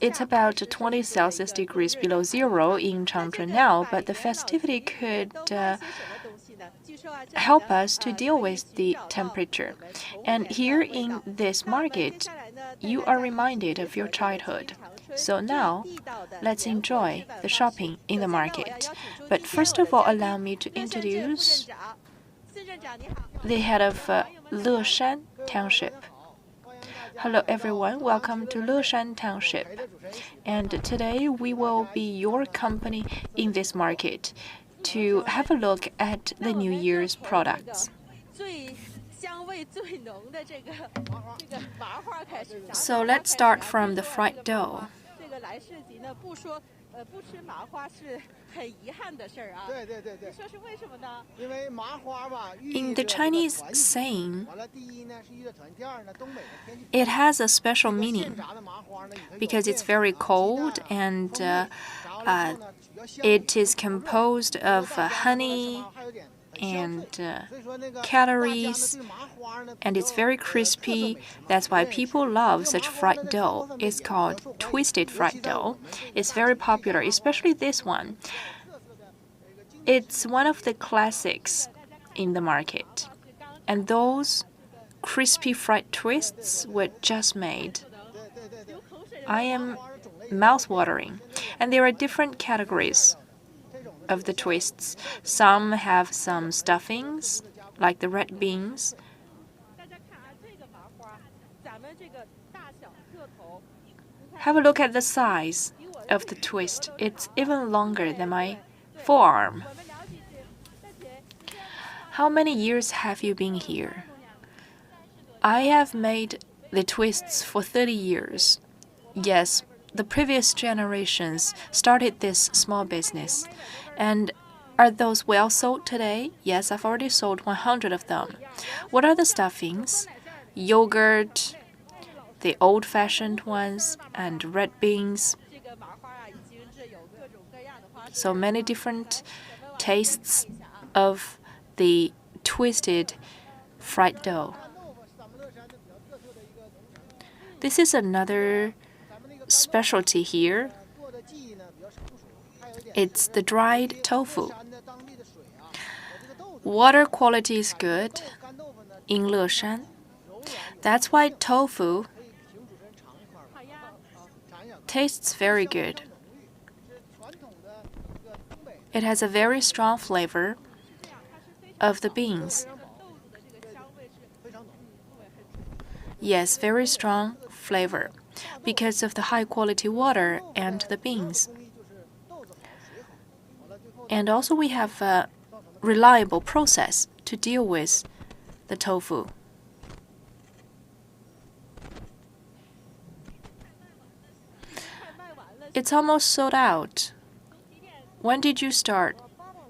It's about 20 Celsius degrees below zero in Changchun now, but the festivity could help us to deal with the temperature. And here in this market, you are reminded of your childhood. So now, let's enjoy the shopping in the market. But first of all, allow me to introduce the head of Leshan Township. Hello everyone, welcome to Leshan Township. And today we will be your company in this market to have a look at the New Year's products. So let's start from the fried dough. In the Chinese saying, it has a special meaning because it's very cold and it is composed of honey and calories, and it's very crispy. That's why people love such fried dough. It's called twisted fried dough. It's very popular, especially this one. It's one of the classics in the market. And those crispy fried twists were just made. I am mouth-watering. And there are different categories of the twists. Some have some stuffings, like the red beans. Have a look at the size of the twist. It's even longer than my forearm. How many years have you been here? I have made the twists for 30 years. Yes, the previous generations started this small business. And are those well sold today? Yes, I've already sold 100 of them. What are the stuffings? Yogurt, the old-fashioned ones, and red beans. So many different tastes of the twisted fried dough. This is another specialty here. It's the dried tofu. Water quality is good in Leshan. That's why tofu tastes very good. It has a very strong flavor of the beans. Yes, very strong flavor because of the high quality water and the beans. And also we have a reliable process to deal with the tofu. It's almost sold out. When did you start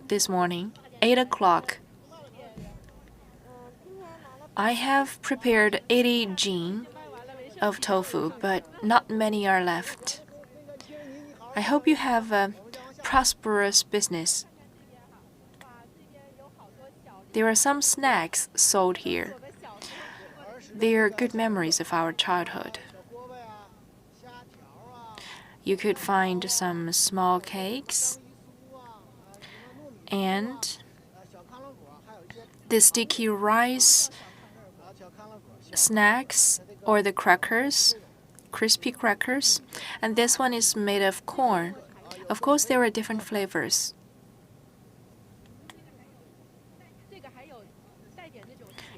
this morning? 8 o'clock. I have prepared 80 jin of tofu, but not many are left. I hope you have a prosperous business. There are some snacks sold here. They are good memories of our childhood. You could find some small cakes and the sticky rice snacks or the crackers, crispy crackers, and this one is made of corn. Of course, there are different flavors.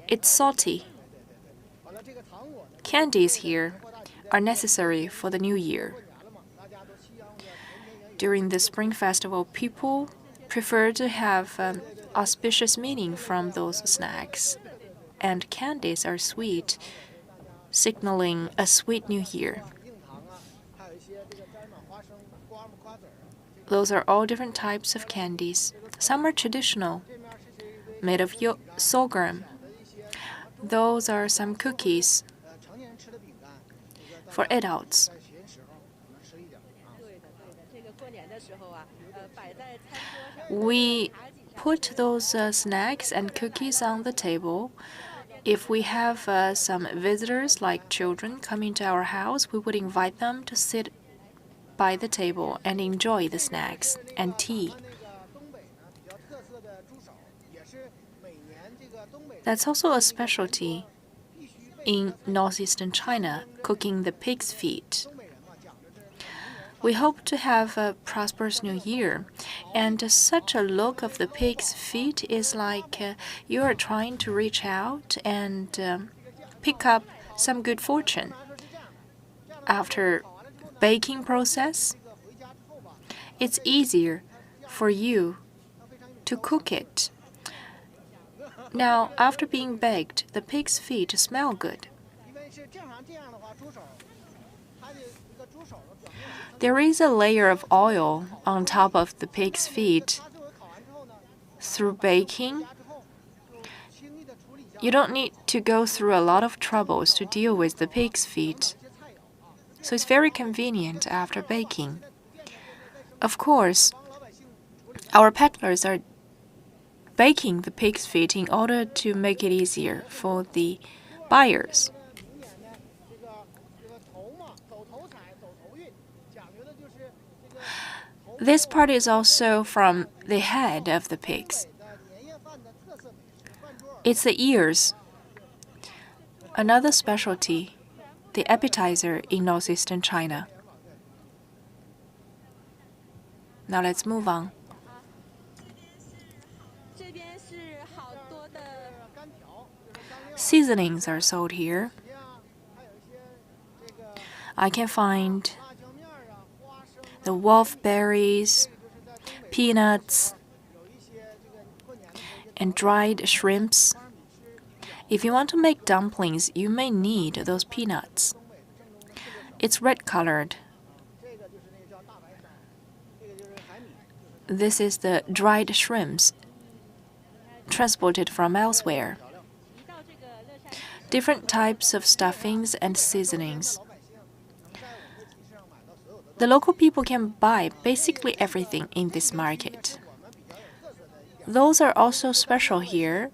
It's salty. Candies here are necessary for the New Year. During the Spring Festival, people prefer to have auspicious meaning from those snacks. And candies are sweet, signaling a sweet New Year. Those are all different types of candies. Some are traditional, made of sorghum. Those are some cookies for adults. We put those snacks and cookies on the table If we have some visitors like children coming to our house, we would invite them to sit by the table and enjoy the snacks and tea. That's also a specialty in northeastern China, cooking the pig's feet. We hope to have a prosperous new year, and such a look of the pig's feet is like you are trying to reach out and pick up some good fortune. After baking process, it's easier for you to cook it. Now, after being baked, the pig's feet smell good. There is a layer of oil on top of the pig's feet. Through baking, you don't need to go through a lot of troubles to deal with the pig's feet. So it's very convenient after baking. Of course, our peddlers are baking the pig's feet in order to make it easier for the buyers. This part is also from the head of the pigs. It's the ears. Another specialty, the appetizer in northeastern China. Now let's move on. Seasonings are sold here. I can find the wolfberries, peanuts, and dried shrimps. If you want to make dumplings, you may need those peanuts. It's red-colored. This is the dried shrimps transported from elsewhere. Different types of stuffings and seasonings. The local people can buy basically everything in this market. Those are also special here.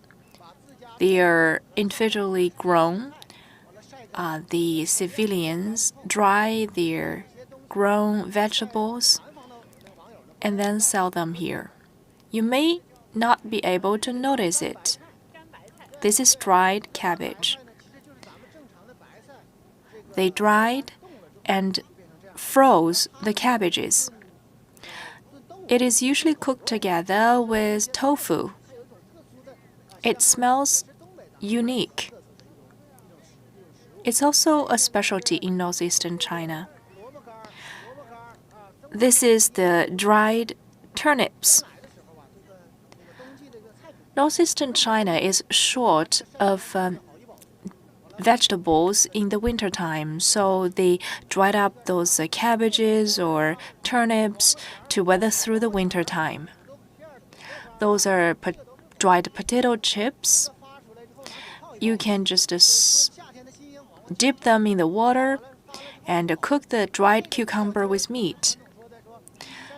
They are individually grown. The civilians dry their grown vegetables and then sell them here. You may not be able to notice it. This is dried cabbage. They dried and froze the cabbages. It is usually cooked together with tofu. It smells unique. It's also a specialty in northeastern China. This is the dried turnips. Northeastern China is short of vegetables in the wintertime, so they dried up those cabbages or turnips to weather through the wintertime. Those are dried potato chips. You can just dip them in the water and cook the dried cucumber with meat.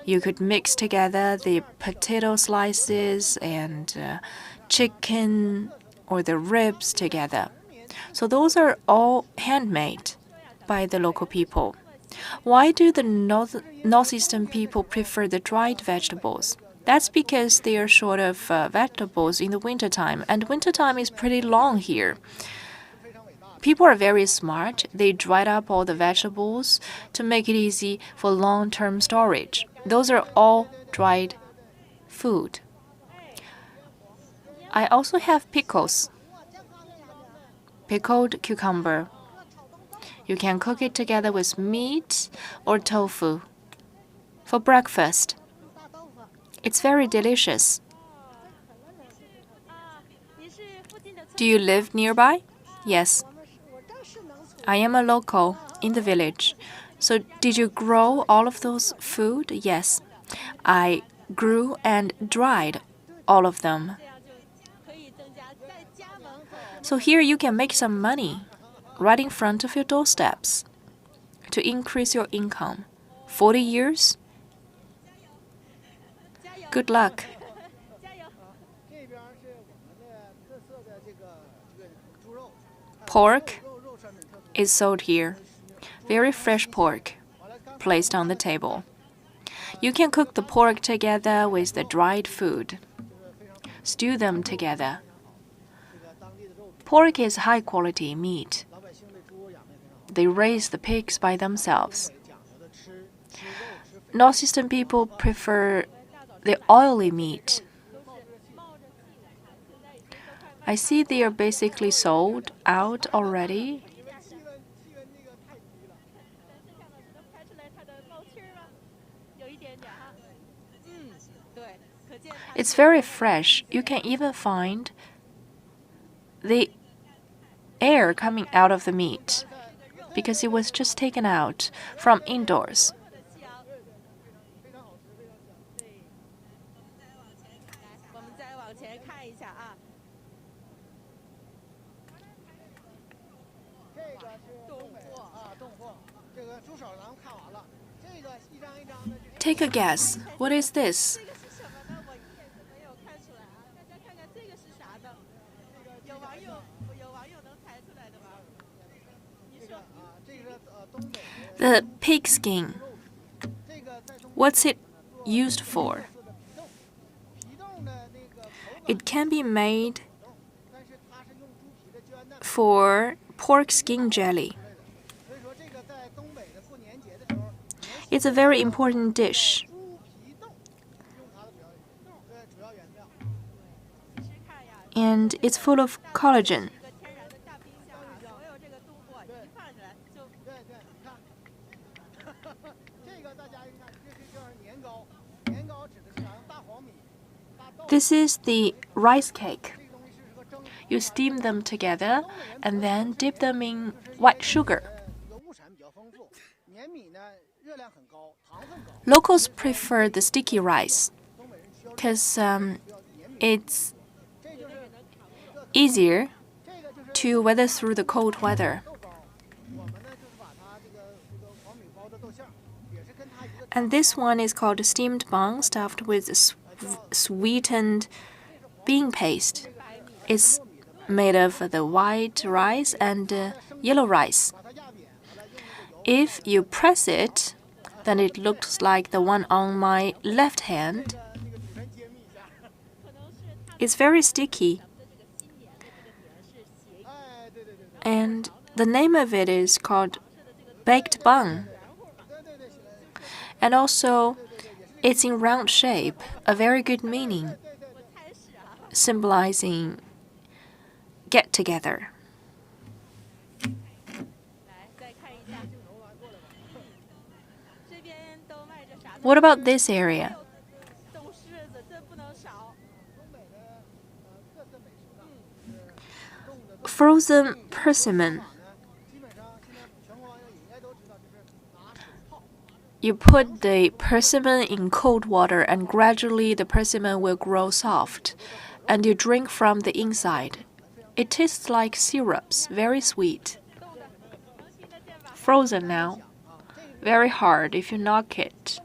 You could mix together the potato slices and chicken or the ribs together. So those are all handmade by the local people. Why do the northeastern people prefer the dried vegetables? That's because they are short of vegetables in the wintertime, and wintertime is pretty long here. People are very smart. They dried up all the vegetables to make it easy for long-term storage. Those are all dried food. I also have pickles. Pickled cucumber. You can cook it together with meat or tofu for breakfast. It's very delicious. Do you live nearby? Yes. I am a local in the village. So did you grow all of those food? Yes. I grew and dried all of them. So here you can make some money right in front of your doorsteps to increase your income. 40 years? Good luck. Pork is sold here. Very fresh pork, placed on the table. You can cook the pork together with the dried food. Stew them together. Pork is high-quality meat. They raise the pigs by themselves. Northeastern people prefer the oily meat. I see they are basically sold out already. It's very fresh. You can even find the air coming out of the meat because it was just taken out from indoors. Take a guess. What is this? The pig skin. What's it used for? It can be made for pork skin jelly. It's a very important dish. And it's full of collagen. This is the rice cake. You steam them together and then dip them in white sugar. Locals prefer the sticky rice because it's easier to weather through the cold weather. And this one is called steamed bun, stuffed with sweetened bean paste. It's made of the white rice and yellow rice. If you press it, then it looks like the one on my left hand. It's very sticky. And the name of it is called baked bun. And also, it's in round shape, a very good meaning, symbolizing get together. What about this area? Frozen persimmon. You put the persimmon in cold water and gradually the persimmon will grow soft, and you drink from the inside. It tastes like syrups, very sweet. Frozen now. Very hard if you knock it.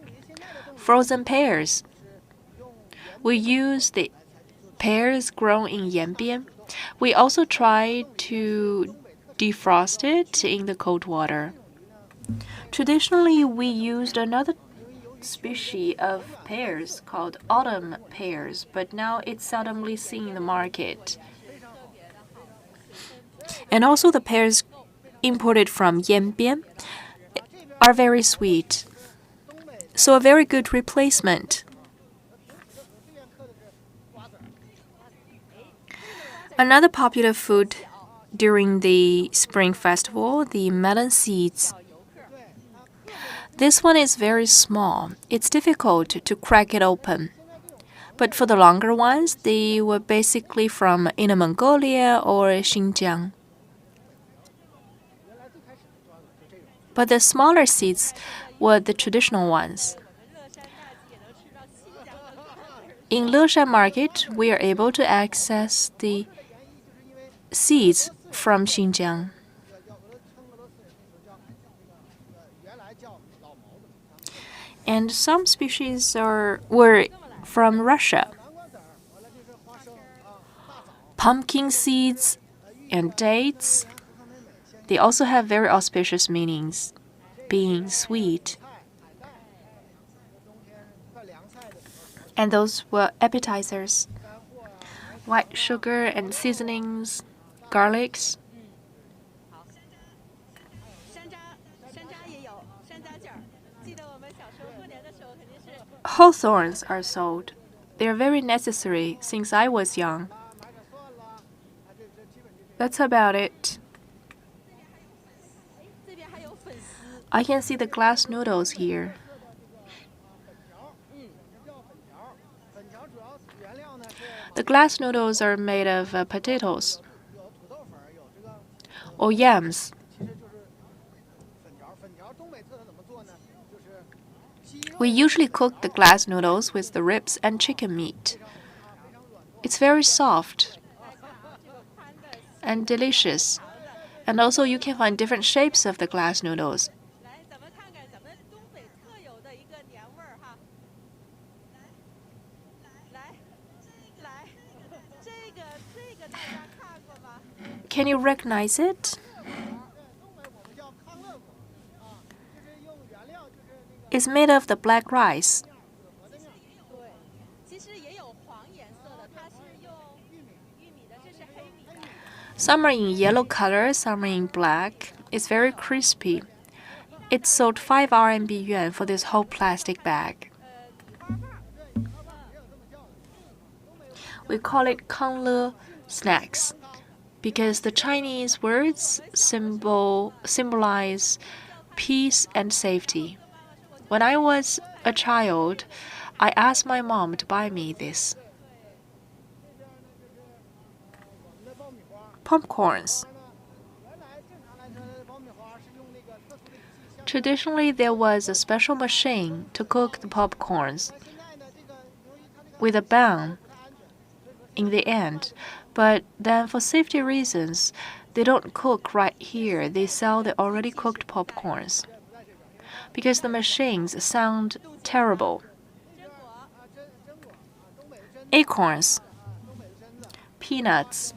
Frozen pears. We use the pears grown in Yanbian. We also try to defrost it in the cold water. Traditionally, we used another species of pears called autumn pears, but now it's seldomly seen in the market. And also the pears imported from Yanbian are very sweet, so a very good replacement. Another popular food during the Spring Festival, the melon seeds. This one is very small. It's difficult to crack it open. But for the longer ones, they were basically from Inner Mongolia or Xinjiang. But the smaller seeds were the traditional ones. In Leshan Market, we are able to access the seeds from Xinjiang. And some species were from Russia. Pumpkin seeds and dates They also have very auspicious meanings, being sweet. And those were appetizers. White sugar and seasonings, garlics. Hawthorns are sold. They are very necessary since I was young. That's about it. I can see the glass noodles here. The glass noodles are made of potatoes or yams. We usually cook the glass noodles with the ribs and chicken meat. It's very soft and delicious. And also you can find different shapes of the glass noodles. Can you recognize it? It's made of the black rice. Some are in yellow color, some are in black. It's very crispy. It's sold 5 RMB yuan for this whole plastic bag. We call it Kangle snacks because the Chinese words symbolize peace and safety. When I was a child, I asked my mom to buy me this. Popcorns. Traditionally, there was a special machine to cook the popcorns with a bun in the end. But then for safety reasons, they don't cook right here. They sell the already cooked popcorns because the machines sound terrible. Acorns, peanuts.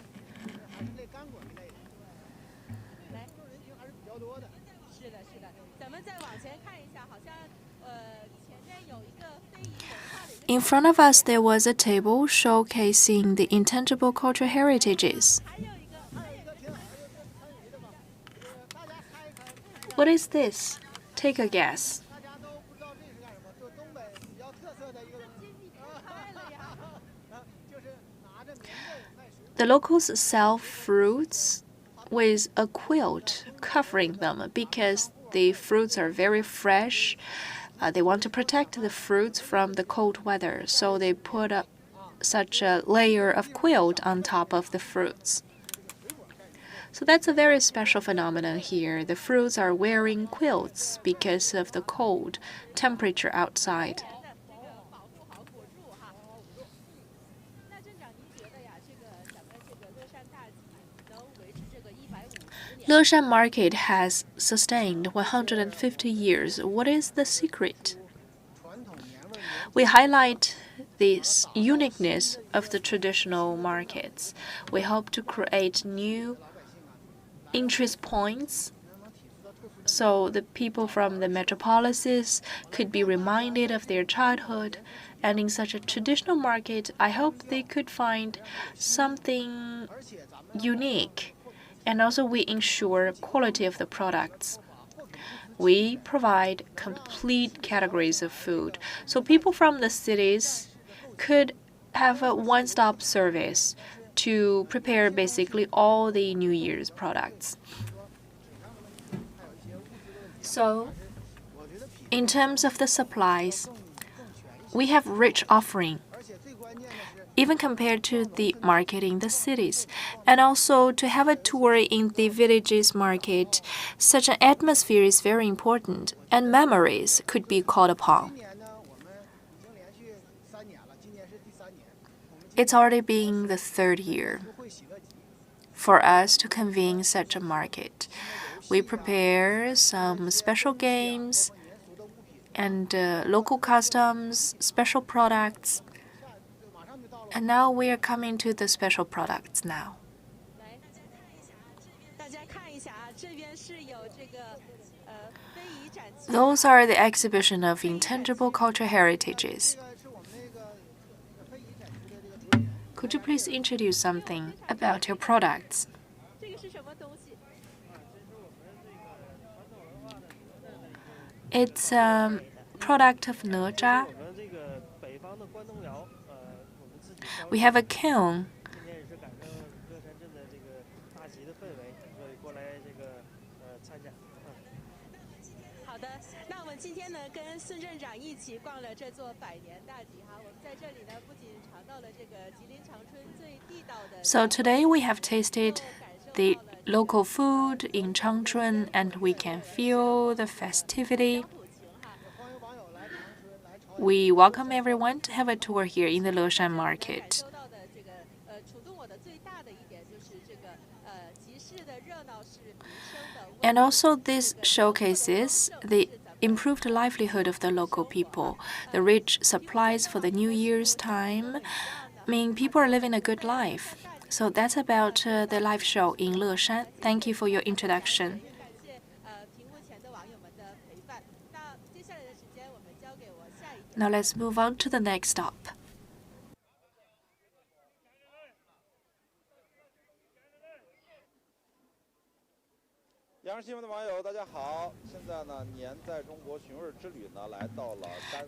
In front of us, there was a table showcasing the intangible cultural heritages. What is this? Take a guess. The locals sell fruits with a quilt covering them because the fruits are very fresh. They want to protect the fruits from the cold weather, so they put such a layer of quilt on top of the fruits. So that's a very special phenomenon here. The fruits are wearing quilts because of the cold temperature outside. Leshan Market has sustained 150 years. What is the secret? We highlight this uniqueness of the traditional markets. We hope to create new interest points so the people from the metropolises could be reminded of their childhood. And in such a traditional market, I hope they could find something unique. And also we ensure quality of the products. We provide complete categories of food, so people from the cities could have a one-stop service to prepare basically all the New Year's products. So, in terms of the supplies, we have rich offering, even compared to the market in the cities. And also to have a tour in the villages market, such an atmosphere is very important, and memories could be called upon. It's already been the 3rd year for us to convene such a market. We prepare some special games and local customs, special products. And now we are coming to the special products now. Those are the exhibition of intangible cultural heritages. Could you please introduce something about your products? It's a product of Nezha. We have a kiln. So today we have tasted the local food in Changchun and we can feel the festivity. We welcome everyone to have a tour here in the Leshan market. And also this showcases the improved livelihood of the local people. The rich supplies for the New Year's time mean people are living a good life. So that's about the live show in Leshan. Thank you for your introduction. Now let's move on to the next stop.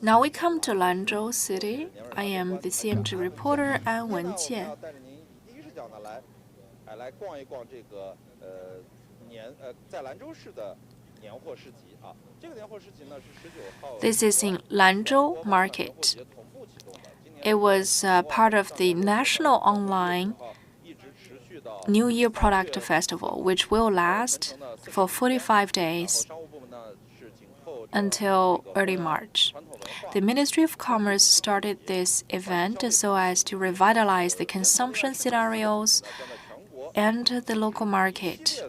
Now we come to Lanzhou City. I am the CMG reporter An Wenjian. This is in Lanzhou Market. It was part of the national online New Year Product Festival, which will last for 45 days until early March. The Ministry of Commerce started this event so as to revitalize the consumption scenarios and the local market.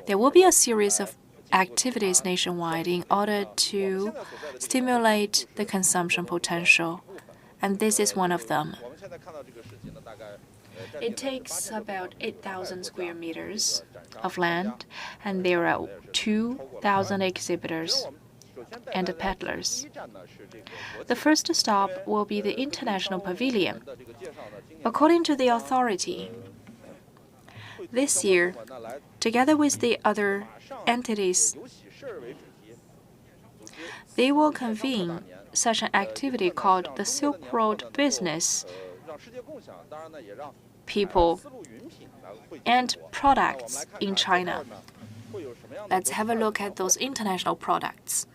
There will be a series of activities nationwide in order to stimulate the consumption potential, and this is one of them. It takes about 8,000 square meters of land, and there are 2,000 exhibitors and peddlers. The first stop will be the International Pavilion. According to the authority, this year, together with the other entities, they will convene such an activity called the Silk Road Business People and Products in China. Let's have a look at those international products.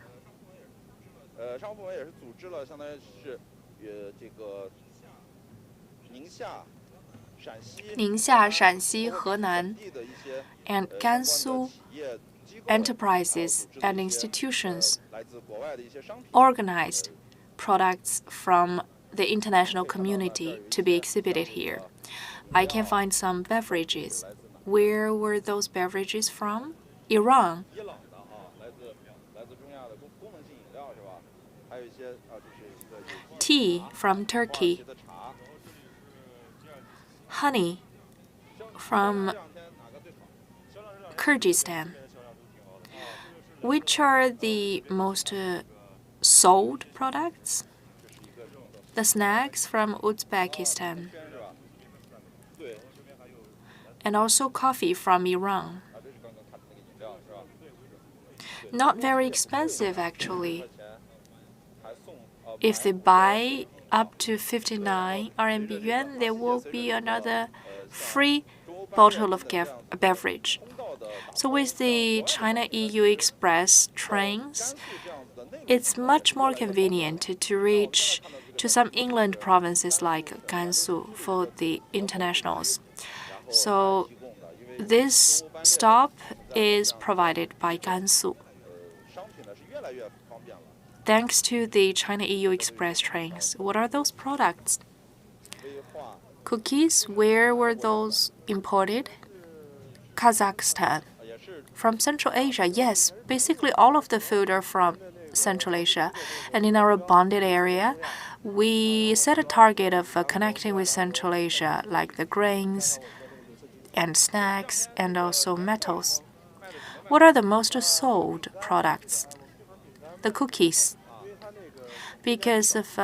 Ningxia, Shanxi, Henan, and Gansu enterprises and institutions organized products from the international community to be exhibited here. I can find some beverages. Where were those beverages from? Iran. Tea from Turkey. Honey from Kyrgyzstan. Which are the most sold products? The snacks from Uzbekistan. And also coffee from Iran. Not very expensive, actually. If they buy up to 59 RMB yuan, there will be another free bottle of beverage. So with the China-EU Express trains, it's much more convenient to reach to some inland provinces like Gansu for the internationals. So this stop is provided by Gansu. Thanks to the China-EU Express trains. What are those products? Cookies, where were those imported? Kazakhstan. From Central Asia, yes. Basically, all of the food are from Central Asia. And in our bonded area, we set a target of connecting with Central Asia, like the grains and snacks and also metals. What are the most sold products? The cookies, because of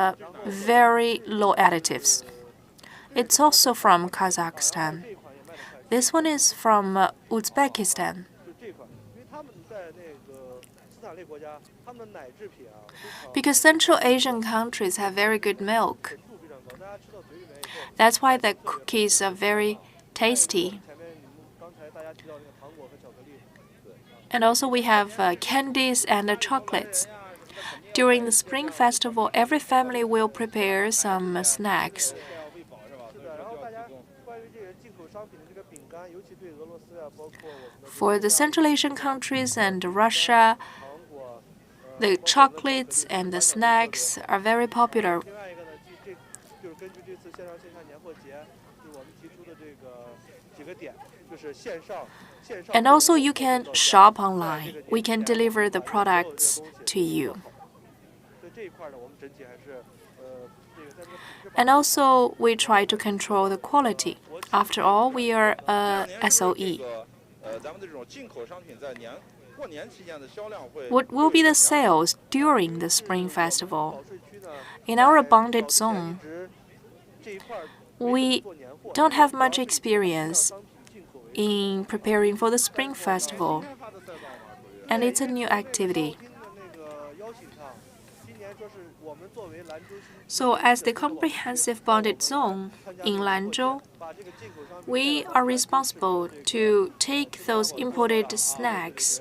very low additives. It's also from Kazakhstan. This one is from Uzbekistan. Because Central Asian countries have very good milk. That's why the cookies are very tasty. And also we have candies and chocolates. During the Spring Festival, every family will prepare some snacks. For the Central Asian countries and Russia, the chocolates and the snacks are very popular. And also you can shop online. We can deliver the products to you. And also we try to control the quality. After all, we are a SOE. What will be the sales during the Spring Festival? In our bonded zone, we don't have much experience in preparing for the Spring Festival, and it's a new activity. So as the comprehensive bonded zone in Lanzhou, we are responsible to take those imported snacks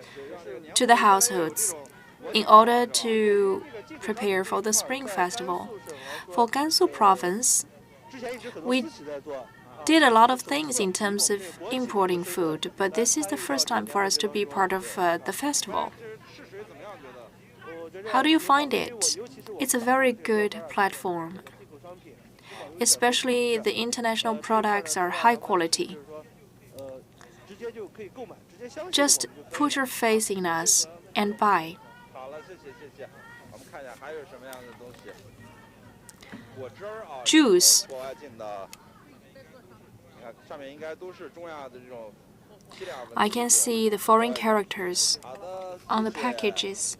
to the households in order to prepare for the Spring Festival. For Gansu Province, we did a lot of things in terms of importing food, but this is the first time for us to be part of the festival. How do you find it? It's a very good platform. Especially the international products are high quality. Just put your faith in us and buy. Juice. I can see the foreign characters on the packages.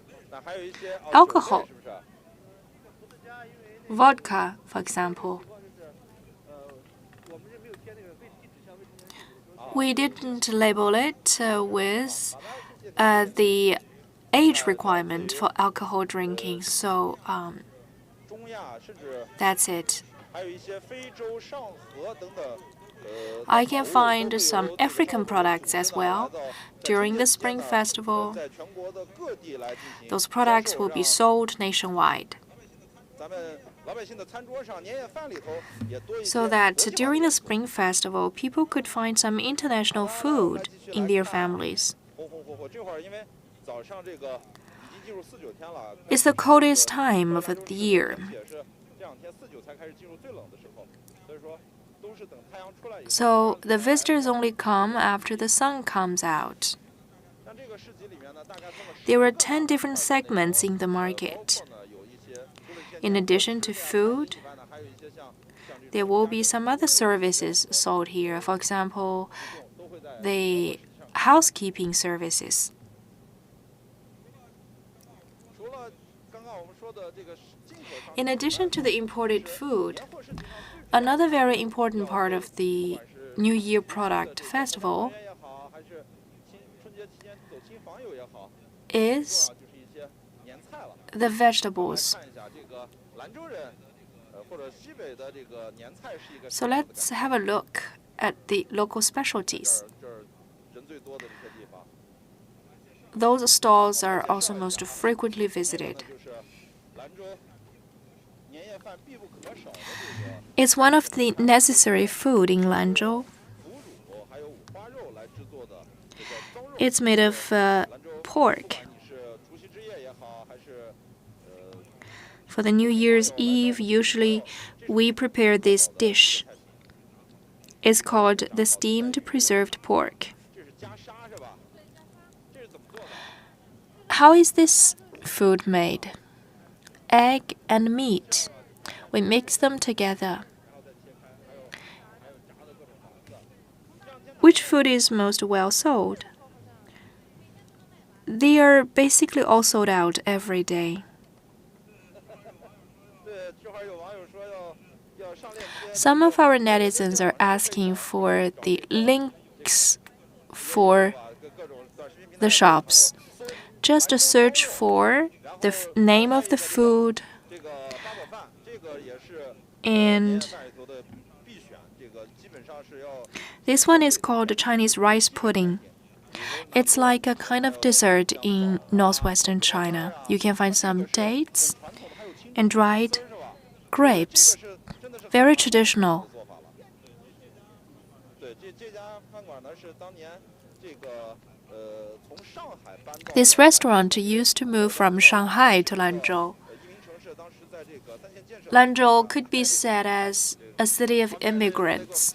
Alcohol. Vodka, for example. We didn't label it with the age requirement for alcohol drinking, so that's it. I can find some African products as well. During the Spring Festival, those products will be sold nationwide. So that during the Spring Festival, people could find some international food in their families. It's the coldest time of the year. So the visitors only come after the sun comes out. There are 10 different segments in the market. In addition to food, there will be some other services sold here. For example, the housekeeping services. In addition to the imported food, another very important part of the New Year product festival is the vegetables. So let's have a look at the local specialties. Those stalls are also most frequently visited. It's one of the necessary food in Lanzhou. It's made of pork. For the New Year's Eve, usually we prepare this dish. It's called the steamed preserved pork. How is this food made? Egg and meat. We mix them together. Which food is most well sold? they are basically all sold out every day. Some of our netizens are asking for the links for the shops. Just search for the name of the food and this one is called Chinese rice pudding. It's like a kind of dessert in northwestern China. You can find some dates and dried grapes. Very traditional. This restaurant used to move from Shanghai to Lanzhou. Lanzhou could be said as a city of immigrants.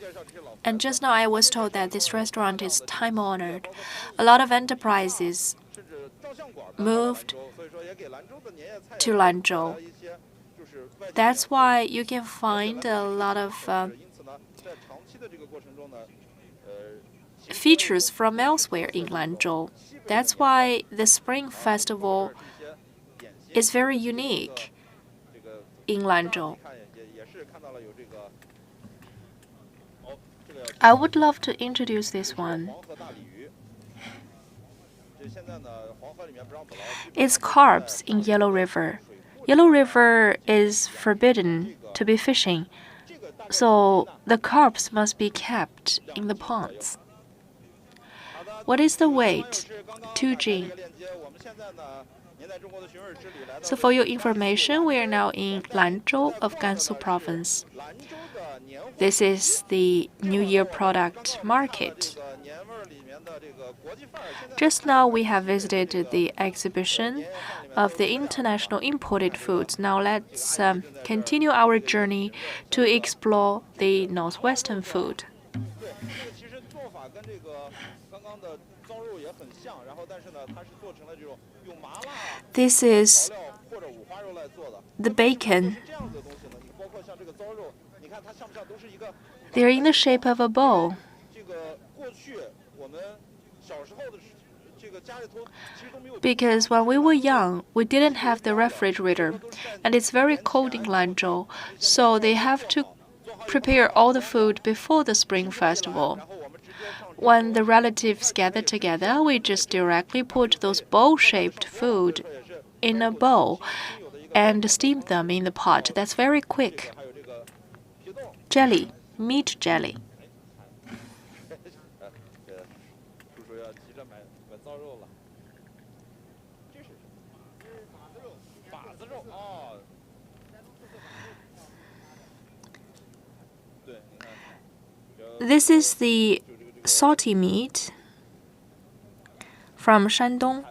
And just now I was told that this restaurant is time-honored. A lot of enterprises moved to Lanzhou. That's why you can find a lot of features from elsewhere in Lanzhou. That's why the Spring Festival is very unique in Lanzhou. I would love to introduce this one. It's carps in Yellow River. Yellow River is forbidden to be fishing, so the carps must be kept in the ponds. What is the weight? 2 G. So for your information, we are now in Lanzhou of Gansu Province. This is the New Year product market. Just now we have visited the exhibition of the international imported foods. Now let's continue our journey to explore the northwestern food. This is the bacon. They're in the shape of a bowl. Because when we were young, we didn't have the refrigerator, and it's very cold in Lanzhou, so they have to prepare all the food before the Spring Festival. When the relatives gather together, we just directly put those bowl-shaped food in a bowl and steam them in the pot. That's very quick. Jelly, meat jelly. This is the salty meat from Shandong.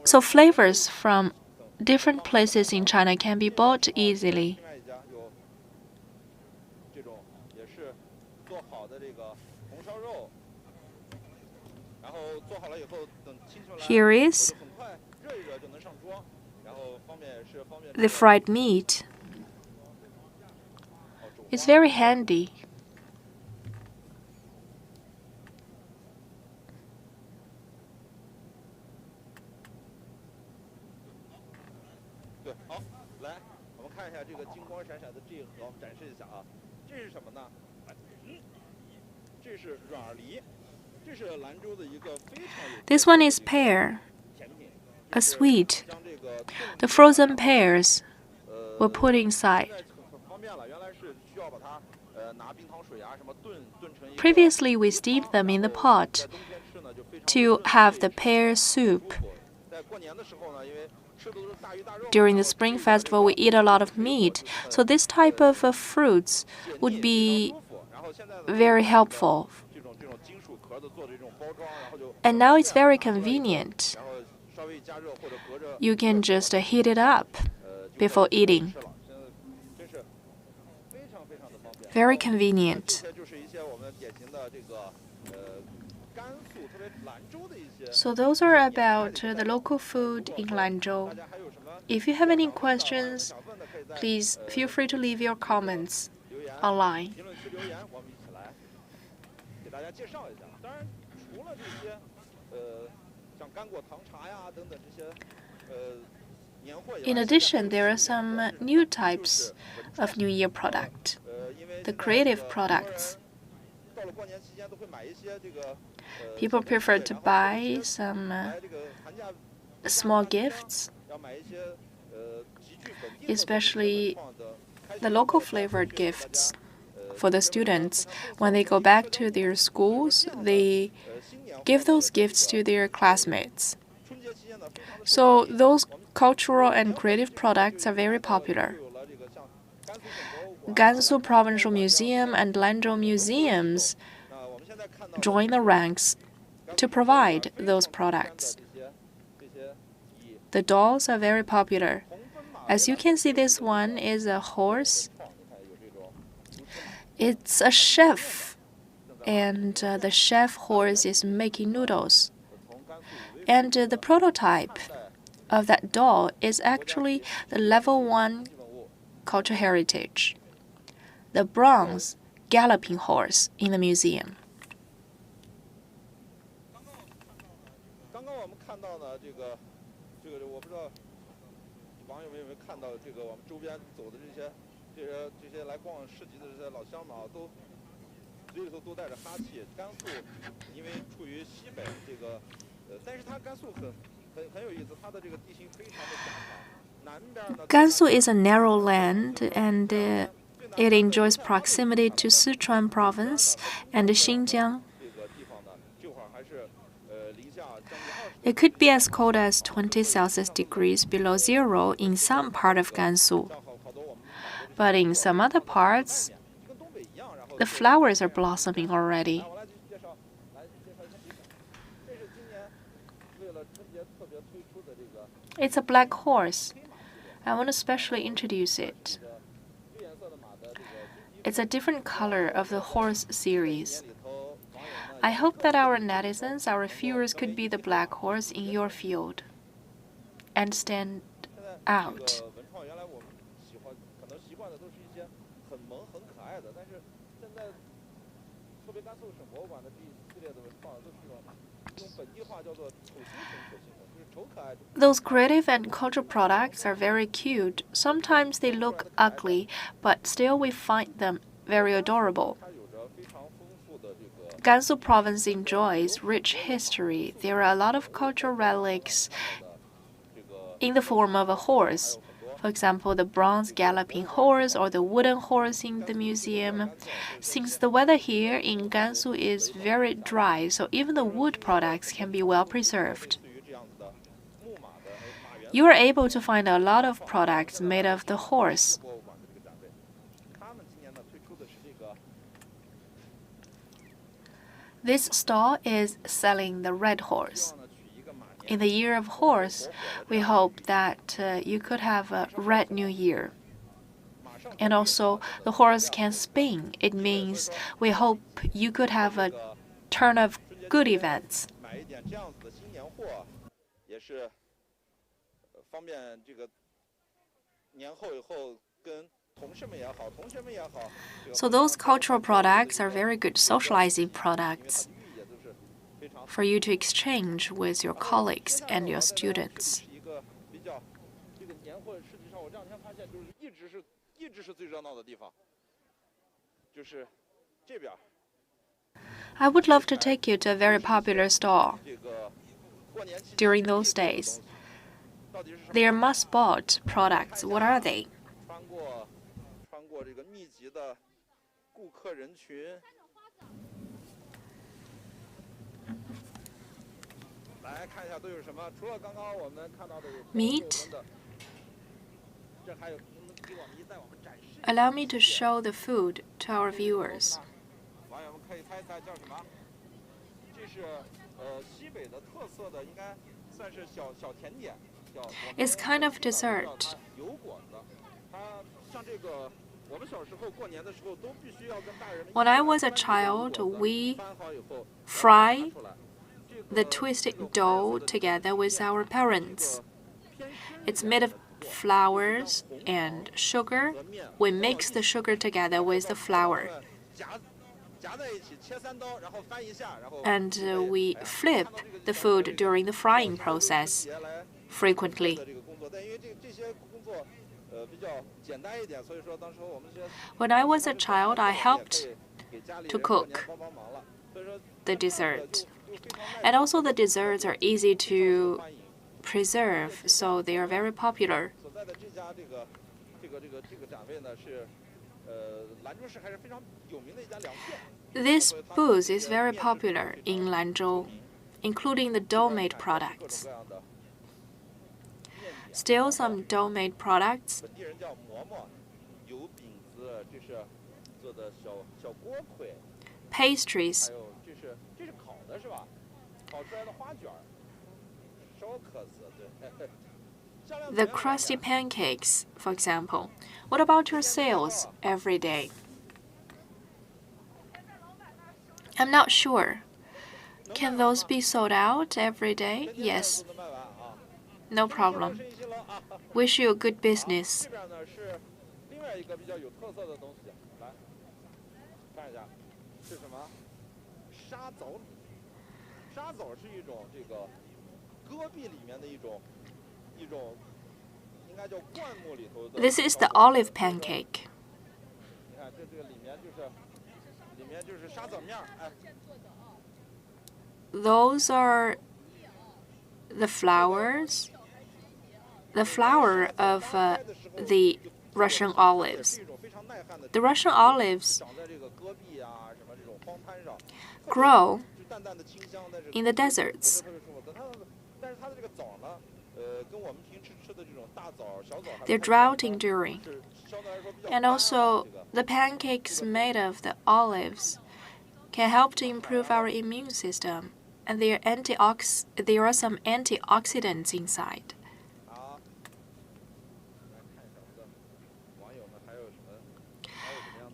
So flavors from different places in China can be bought easily. Here is the fried meat. It's very handy. This one is pear, a sweet. The frozen pears were put inside. Previously, we steamed them in the pot to have the pear soup. During the Spring Festival, we eat a lot of meat, so this type of fruits would be very helpful. And now it's very convenient. You can just heat it up before eating. Very convenient. So those are about the local food in Lanzhou. If you have any questions, please feel free to leave your comments online. In addition, there are some new types of New Year product, the creative products. People prefer to buy some small gifts, especially the local flavored gifts for the students. When they go back to their schools, they give those gifts to their classmates. So those cultural and creative products are very popular. Gansu Provincial Museum and Lanzhou Museums join the ranks to provide those products. The dolls are very popular. As you can see, this one is a horse. It's a chef, and the chef horse is making noodles. And the prototype of that doll is actually the level 1 cultural heritage, the bronze galloping horse in the museum. Gansu is a narrow land, and it enjoys proximity to Sichuan province and Xinjiang. It could be as cold as 20 Celsius degrees below zero in some part of Gansu. But in some other parts, the flowers are blossoming already. It's a black horse. I want to specially introduce it. It's a different color of the horse series. I hope that our netizens, our viewers, could be the black horse in your field and stand out. Those creative and cultural products are very cute. Sometimes they look ugly, but still we find them very adorable. Gansu province enjoys rich history. There are a lot of cultural relics in the form of a horse. For example, the bronze galloping horse or the wooden horse in the museum. Since the weather here in Gansu is very dry, so even the wood products can be well preserved. You are able to find a lot of products made of the horse. This stall is selling the red horse. In the year of horse, we hope that you could have a red New Year. And also, the horse can spin. It means we hope you could have a turn of good events. So those cultural products are very good socializing products for you to exchange with your colleagues and your students. I would love to take you to a very popular stall during those days. They are must-bought products. What are they? Meat? Allow me to show the food to our viewers. It's kind of dessert. When I was a child, we fry the twisted dough together with our parents. It's made of flours and sugar. We mix the sugar together with the flour. And we flip the food during the frying process frequently. When I was a child, I helped to cook the dessert. And also the desserts are easy to preserve, so they are very popular. This booth is very popular in Lanzhou, including the dough-made products. Still some dough-made products. Pastries. The crusty pancakes, for example. What about your sales every day? I'm not sure. Can those be sold out every day? Yes. No problem. Wish you a good business. This is the olive pancake. Those are the flowers, the flower of the Russian olives. The Russian olives grow in the deserts. They're drought enduring. And also, the pancakes made of the olives can help to improve our immune system, and there are some antioxidants inside.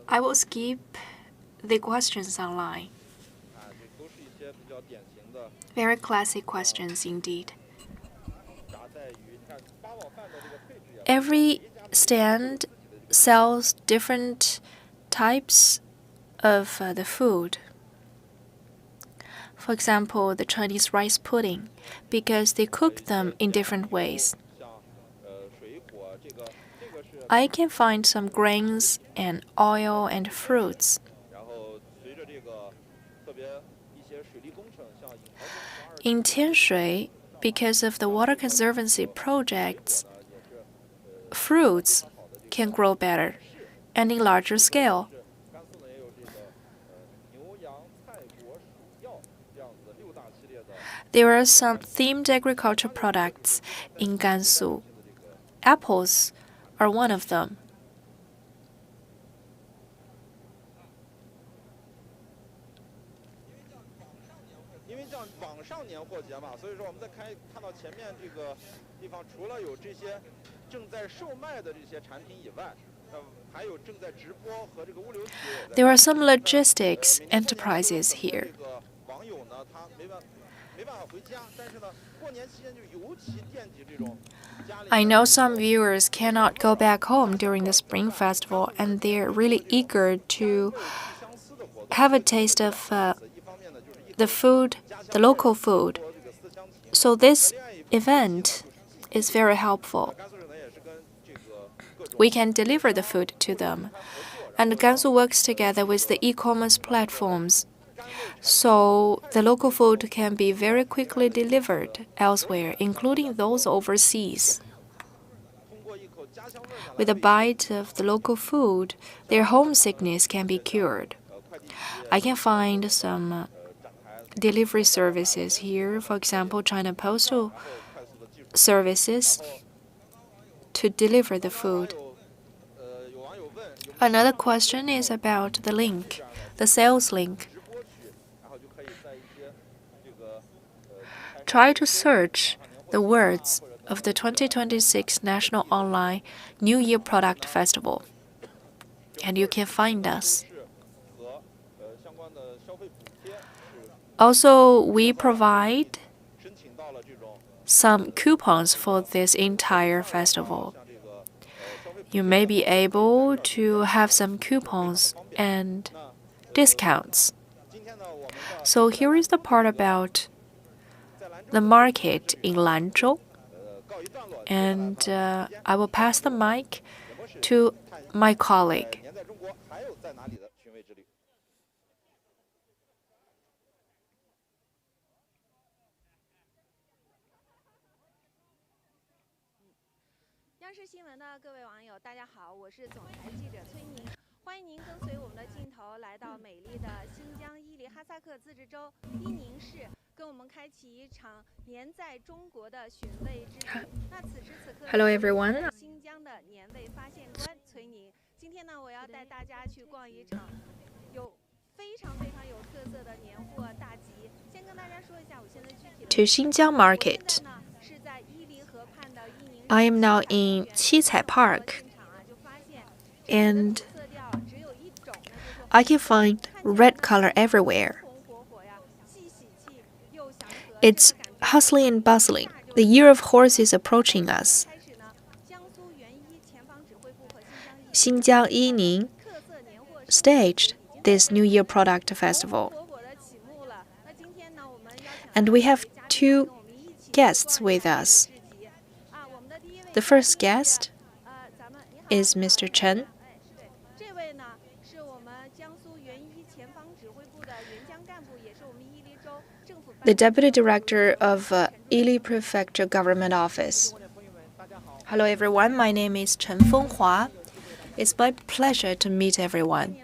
I will skip the questions online. Very classic questions indeed. Every stand sells different types of the food. For example, the Chinese rice pudding, because they cook them in different ways. I can find some grains and oil and fruits. In Tianshui, because of the water conservancy projects, fruits can grow better and in larger scale. There are some themed agriculture products in Gansu. Apples are one of them. There are some logistics enterprises here. I know some viewers cannot go back home during the Spring Festival, and they're really eager to have a taste of the food, the local food. So this event is very helpful. We can deliver the food to them. And Gansu works together with the e-commerce platforms, so the local food can be very quickly delivered elsewhere, including those overseas. With a bite of the local food, their homesickness can be cured. I can find some delivery services here, for example, China Postal Services, to deliver the food. Another question is about the link, the sales link. Try to search the words of the 2026 National Online New Year Product Festival, and you can find us. Also, we provide some coupons for this entire festival. You may be able to have some coupons and discounts. So here is the part about the market in Lanzhou. And I will pass the mic to my colleague. Hello everyone. To Xinjiang Market. I am now in Qicai Park, and I can find red color everywhere. It's hustling and bustling. The year of horse is approaching us. Xinjiang Yining staged this New Year product festival. And we have two guests with us. The first guest is Mr. Chen. The Deputy Director of Yili Prefecture Government Office. Hello everyone, my name is Chen Fenghua. It's my pleasure to meet everyone.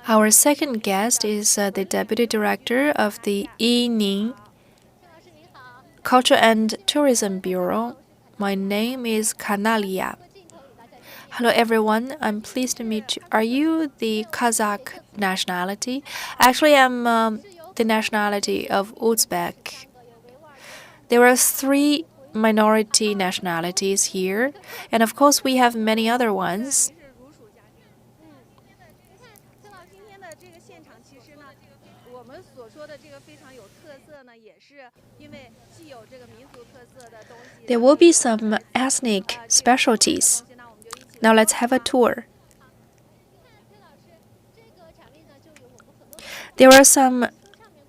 Our second guest is the Deputy Director of the Yining Culture and Tourism Bureau. My name is Kanalia. Hello everyone, I'm pleased to meet you. Are you the Kazakh nationality? Actually, I'm the nationality of Uzbek. There are 3 minority nationalities here, and of course we have many other ones. There will be some ethnic specialties. Now let's have a tour. There are some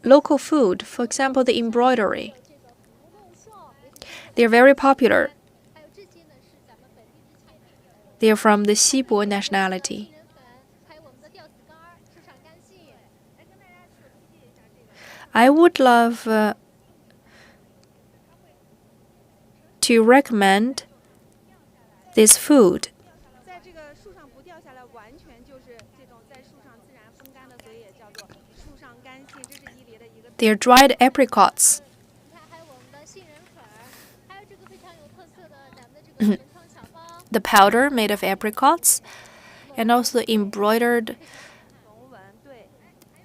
local food, for example, the embroidery. They are very popular. They are from the Xibo nationality. I would love to recommend this food. They are dried apricots. The powder made of apricots, and also the embroidered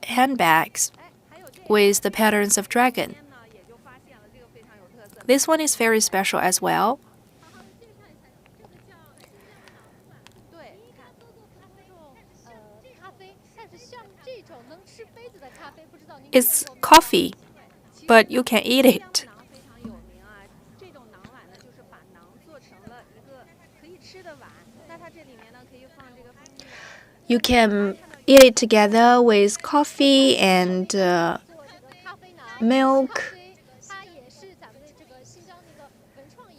handbags with the patterns of dragon. This one is very special as well. It's coffee, but you can eat it. You can eat it together with coffee and milk.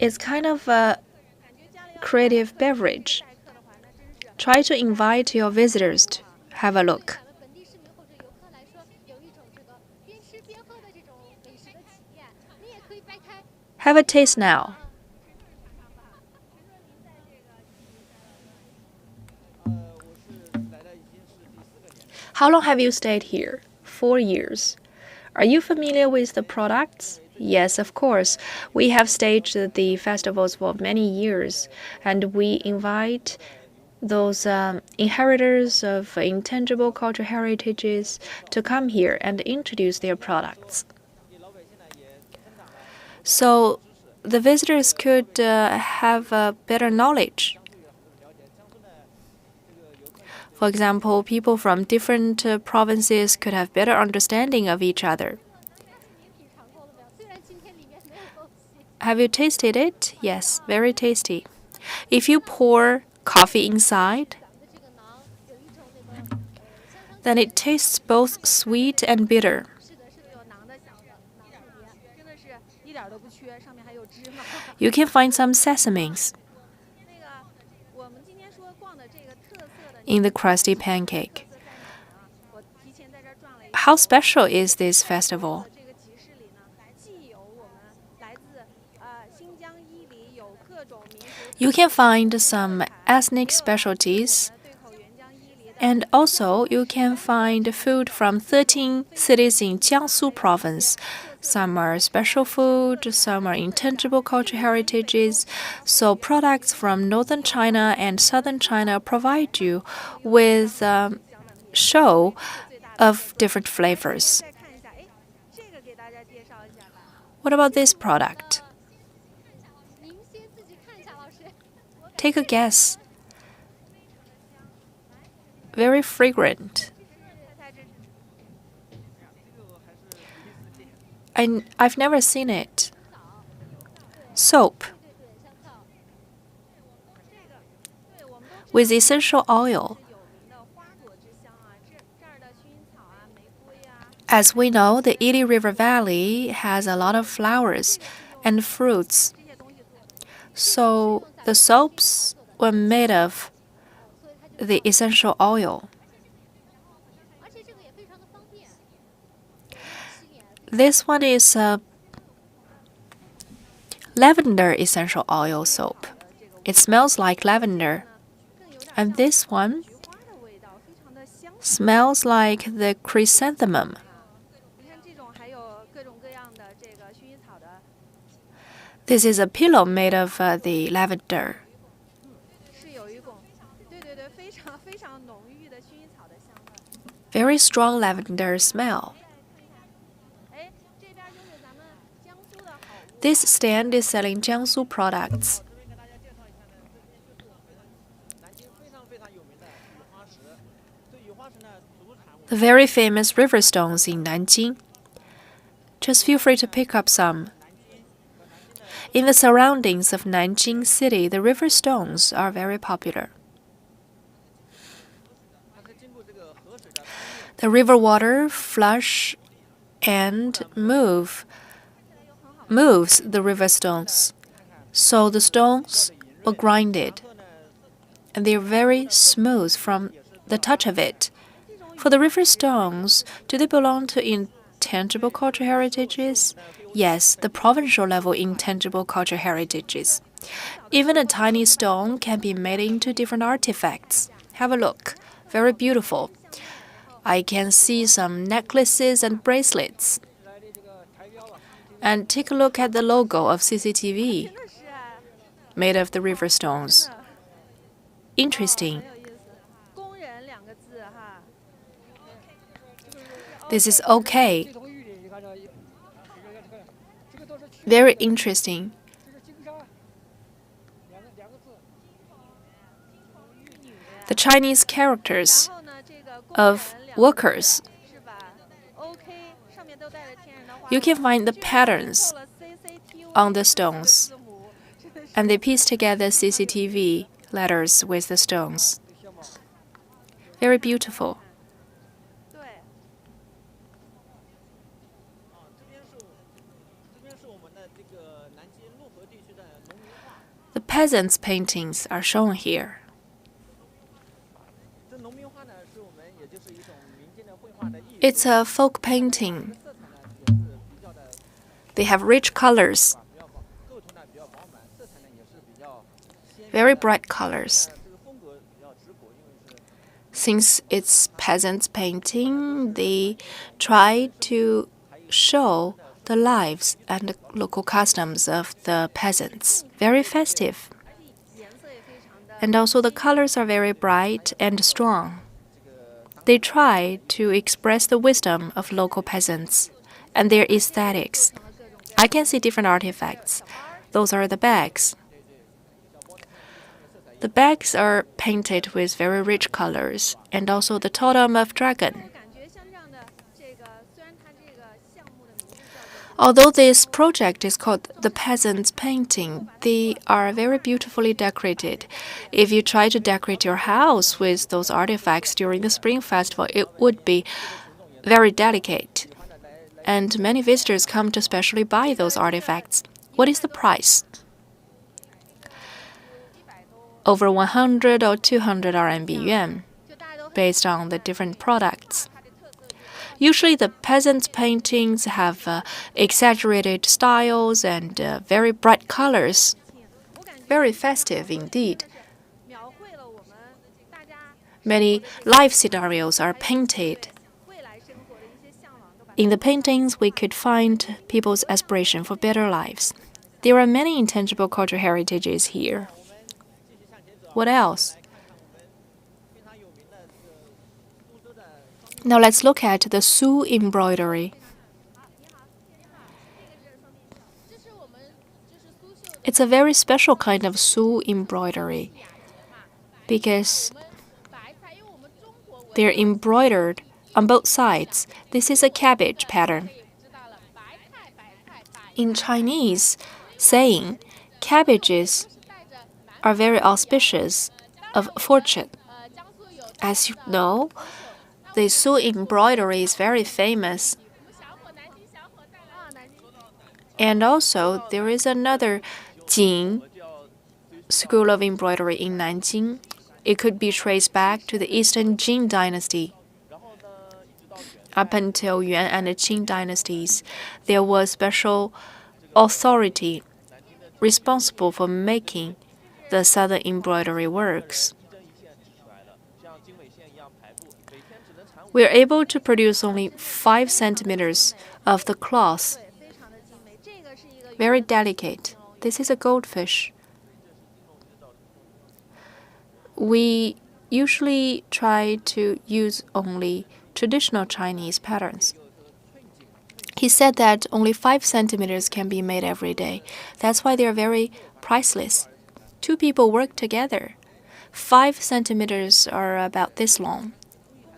It's kind of a creative beverage. Try to invite your visitors to have a look. Have a taste now. How long have you stayed here? 4 years. Are you familiar with the products? Yes, of course. We have staged the festivals for many years, and we invite those inheritors of intangible cultural heritages to come here and introduce their products. So the visitors could have better knowledge. For example, people from different provinces could have better understanding of each other. Have you tasted it? Yes, very tasty. If you pour coffee inside, then it tastes both sweet and bitter. You can find some sesames in the crusty pancake. How special is this festival? You can find some ethnic specialties, and also you can find food from 13 cities in Jiangsu Province. Some are special food, some are intangible cultural heritages. So products from northern China and southern China provide you with a show of different flavors. What about this product? Take a guess. Very fragrant. And I've never seen it. Soap with essential oil. As we know, the Yili River Valley has a lot of flowers and fruits. So the soaps were made of the essential oil. This one is a lavender essential oil soap. It smells like lavender. And this one smells like the chrysanthemum. This is a pillow made of the lavender. Very strong lavender smell. This stand is selling Jiangsu products. The very famous river stones in Nanjing. Just feel free to pick up some. In the surroundings of Nanjing City, the river stones are very popular. The river water flush and moves the river stones. So the stones were grinded, and they're very smooth from the touch of it. For the river stones, do they belong to intangible cultural heritages? Yes, the provincial level intangible cultural heritages. Even a tiny stone can be made into different artifacts. Have a look. Very beautiful. I can see some necklaces and bracelets. And take a look at the logo of CCTV, made of the river stones. Interesting. This is okay. Very interesting. The Chinese characters of workers. You can find the patterns on the stones, and they piece together CCTV letters with the stones. Very beautiful. The peasants' paintings are shown here. It's a folk painting. They have rich colors, very bright colors. Since it's peasants' painting, they try to show the lives and the local customs of the peasants. Very festive. And also the colors are very bright and strong. They try to express the wisdom of local peasants and their aesthetics. I can see different artifacts. Those are the bags. The bags are painted with very rich colors, and also the totem of dragon. Although this project is called the Peasant's Painting, they are very beautifully decorated. If you try to decorate your house with those artifacts during the Spring Festival, it would be very delicate. And many visitors come to specially buy those artifacts. What is the price? Over 100 or 200 RMB yuan, based on the different products. Usually the peasants' paintings have exaggerated styles and very bright colors. Very festive indeed. Many life scenarios are painted. In the paintings, we could find people's aspiration for better lives. There are many intangible cultural heritages here. What else? Now let's look at the Su embroidery. It's a very special kind of Su embroidery because they're embroidered on both sides. This is a cabbage pattern. In Chinese saying, cabbages are very auspicious of fortune. As you know, the Su embroidery is very famous. And also, there is another Jing school of embroidery in Nanjing. It could be traced back to the Eastern Jin dynasty. Up until Yuan and the Qing dynasties, there was special authority responsible for making the southern embroidery works. We are able to produce only 5 centimeters of the cloth. Very delicate. This is a goldfish. We usually try to use only traditional Chinese patterns. He said that only 5 centimeters can be made every day. That's why they are very priceless. 2 people work together. 5 centimeters are about this long.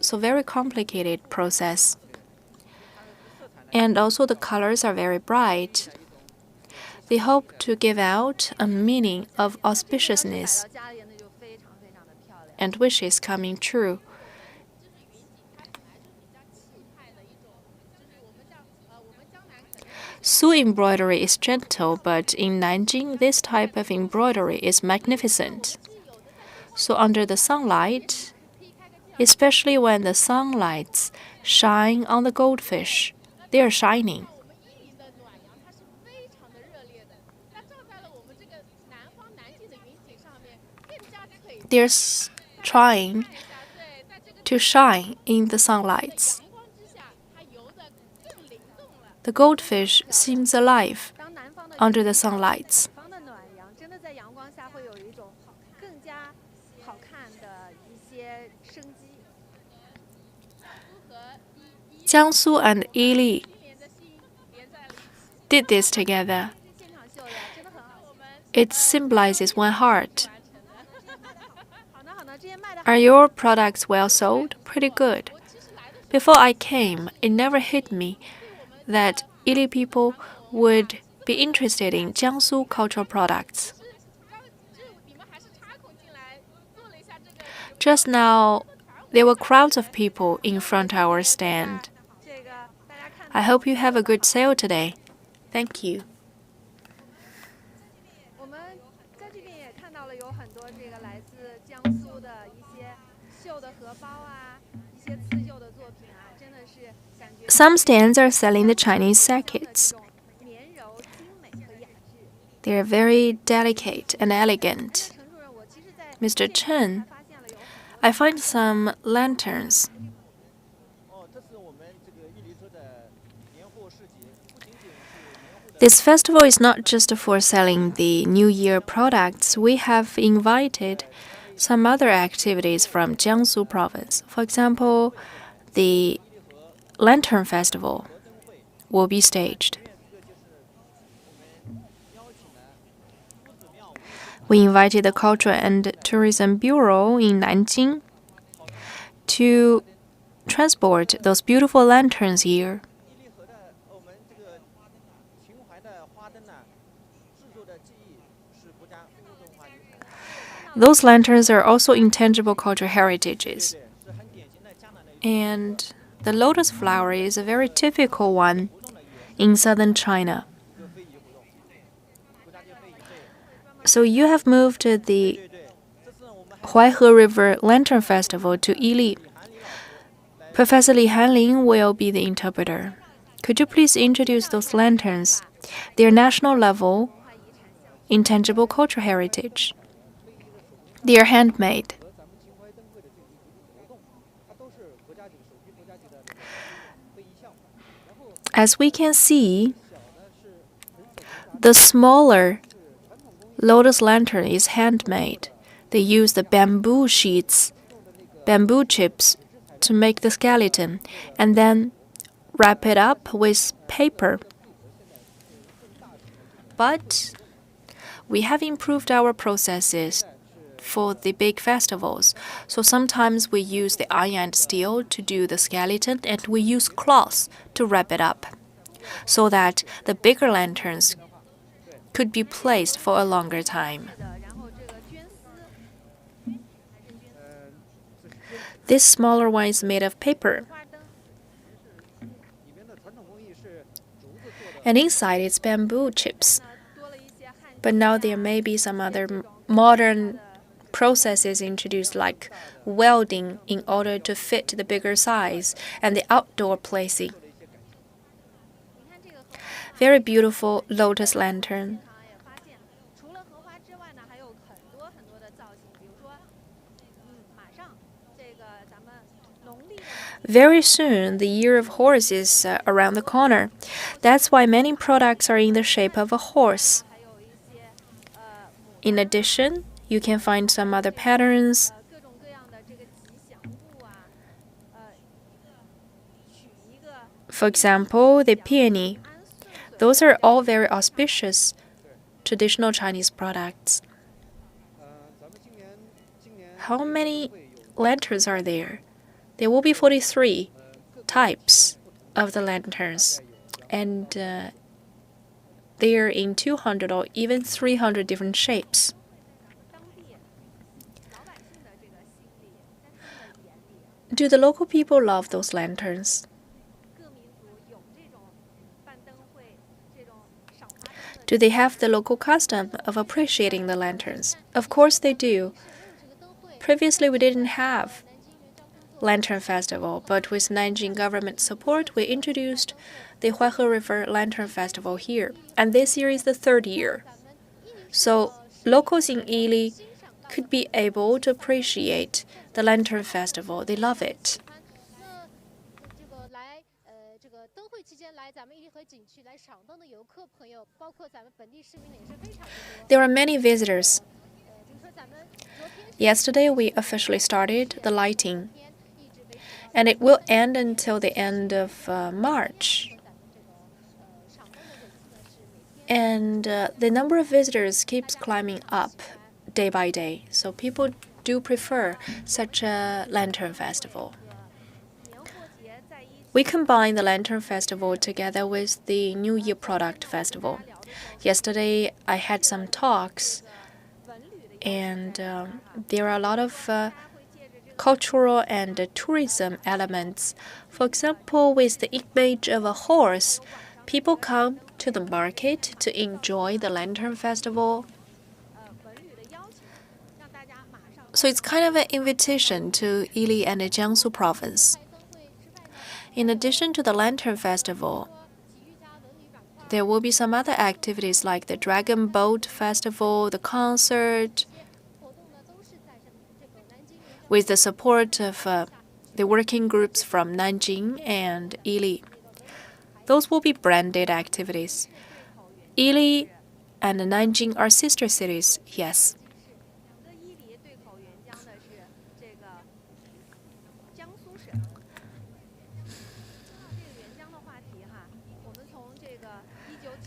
So very complicated process. And also the colors are very bright. They hope to give out a meaning of auspiciousness and wishes coming true. Su embroidery is gentle, but in Nanjing, this type of embroidery is magnificent. So under the sunlight, especially when the sunlights shine on the goldfish, they are shining. They're trying to shine in the sunlights. The goldfish seems alive under the sunlights. Gansu and Jilin did this together. It symbolizes one heart. Are your products well sold? Pretty good. Before I came, it never hit me that Jilin people would be interested in Jiangsu cultural products. Just now, there were crowds of people in front of our stand. I hope you have a good sale today. Thank you. Some stands are selling the Chinese sakets. They are very delicate and elegant. Mr. Chen, I find some lanterns. This festival is not just for selling the New Year products. We have invited some other activities from Jiangsu province. For example, the Lantern Festival will be staged. We invited the Culture and Tourism Bureau in Nanjing to transport those beautiful lanterns here. Those lanterns are also intangible cultural heritages. And the lotus flower is a very typical one in southern China. So you have moved the Huaihe River Lantern Festival to Yili. Professor Li Hanling will be the interpreter. Could you please introduce those lanterns, their national level, intangible cultural heritage? They are handmade. As we can see, the smaller lotus lantern is handmade. They use the bamboo sheets, bamboo chips to make the skeleton and then wrap it up with paper. But we have improved our processes for the big festivals. So sometimes we use the iron and steel to do the skeleton, and we use cloth to wrap it up so that the bigger lanterns could be placed for a longer time. This smaller one is made of paper. And inside it's bamboo chips. But now there may be some other modern processes introduced, like welding in order to fit the bigger size, and the outdoor placing. Very beautiful lotus lantern. Very soon, the Year of Horse is around the corner. That's why many products are in the shape of a horse. In addition, you can find some other patterns. For example, the peony. Those are all very auspicious traditional Chinese products. How many lanterns are there? There will be 43 types of the lanterns, and they are in 200 or even 300 different shapes. Do the local people love those lanterns? Do they have the local custom of appreciating the lanterns? Of course they do. Previously, we didn't have Lantern Festival, but with Nanjing government support, we introduced the Huaihe River Lantern Festival here, and this year is the third year. So locals in Yili could be able to appreciate the Lantern Festival. They love it. There are many visitors. Yesterday, we officially started the lighting, and it will end until the end of March. And the number of visitors keeps climbing up day by day, so people do prefer such a lantern festival. We combine the Lantern Festival together with the New Year Product Festival. Yesterday, I had some talks, and there are a lot of cultural and tourism elements. For example, with the image of a horse, people come to the market to enjoy the Lantern Festival. So it's kind of an invitation to Yili and the Jiangsu province. In addition to the Lantern Festival, there will be some other activities like the Dragon Boat Festival, the concert, with the support of the working groups from Nanjing and Yili. Those will be branded activities. Yili and Nanjing are sister cities, yes.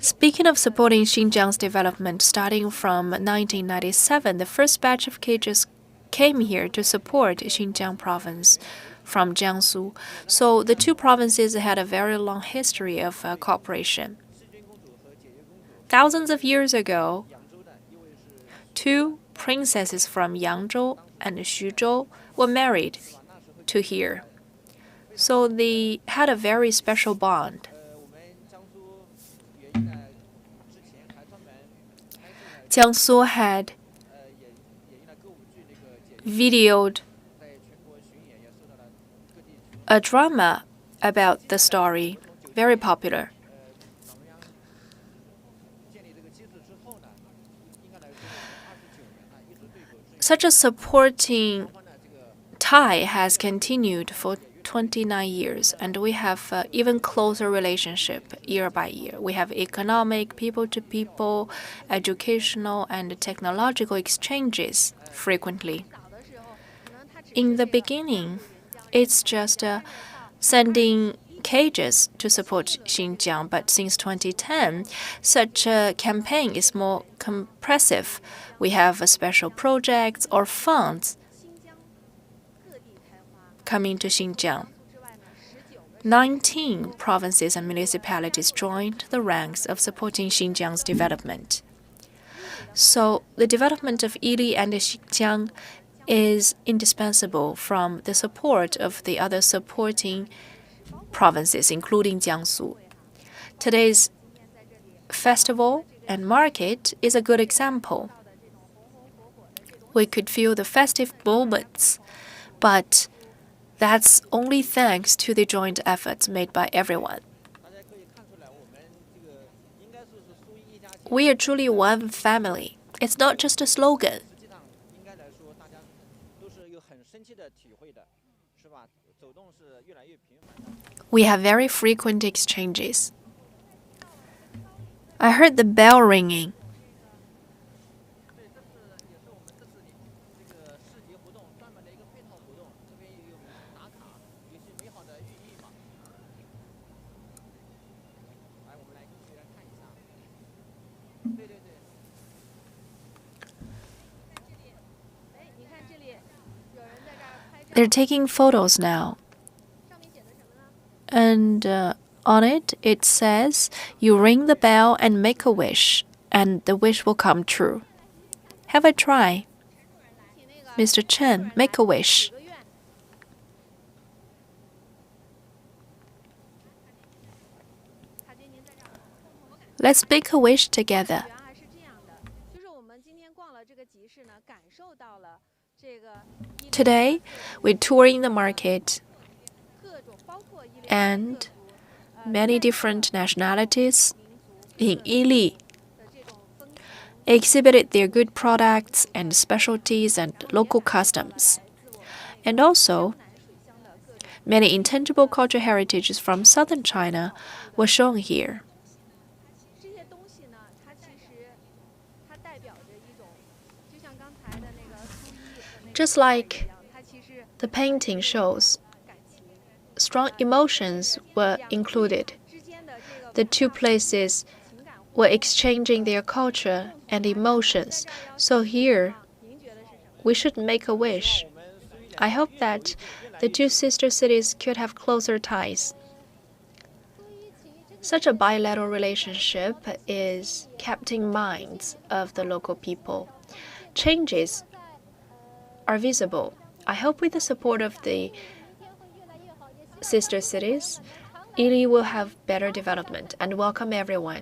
Speaking of supporting Xinjiang's development, starting from 1997, the first batch of cages came here to support Xinjiang province from Jiangsu. So the two provinces had a very long history of cooperation. Thousands of years ago, two princesses from Yangzhou and Xuzhou were married to here. So they had a very special bond. Jiangsu had videoed a drama about the story, very popular. Such a supporting tie has continued for 29 years, and we have even closer relationship year by year. We have economic, people-to-people, educational, and technological exchanges frequently. In the beginning, it's just sending cages to support Xinjiang, but since 2010, such a campaign is more comprehensive. We have special projects or funds coming to Xinjiang. 19 provinces and municipalities joined the ranks of supporting Xinjiang's development. So the development of Yili and Xinjiang is indispensable from the support of the other supporting provinces, including Jiangsu. Today's festival and market is a good example. We could feel the festive moments, but that's only thanks to the joint efforts made by everyone. We are truly one family. It's not just a slogan. We have very frequent exchanges. I heard the bell ringing. They're taking photos now. And on it, it says, you ring the bell and make a wish, and the wish will come true. Have a try. Mr. Chen, make a wish. Let's make a wish together. Today, we're touring the market, and many different nationalities in Yili exhibited their good products and specialties and local customs. And also, many intangible cultural heritages from southern China were shown here. Just like the painting shows, strong emotions were included. The two places were exchanging their culture and emotions. So here, we should make a wish. I hope that the two sister cities could have closer ties. Such a bilateral relationship is kept in minds of the local people. Changes are visible. I hope with the support of the sister cities, Yili will have better development and welcome everyone.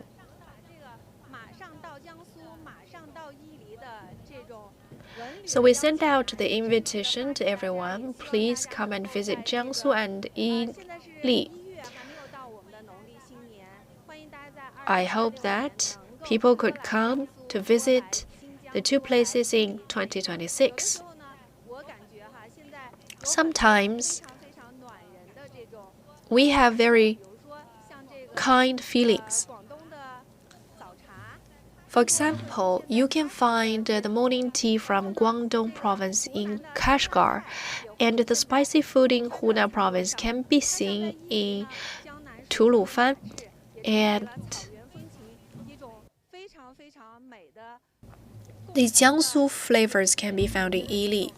So we sent out the invitation to everyone. Please come and visit Gansu and Jilin. I hope that people could come to visit the two places in 2026. Sometimes we have very kind feelings. For example, you can find the morning tea from Guangdong province in Kashgar, and the spicy food in Hunan province can be seen in Tulufan, and the Jiangsu flavors can be found in Yili.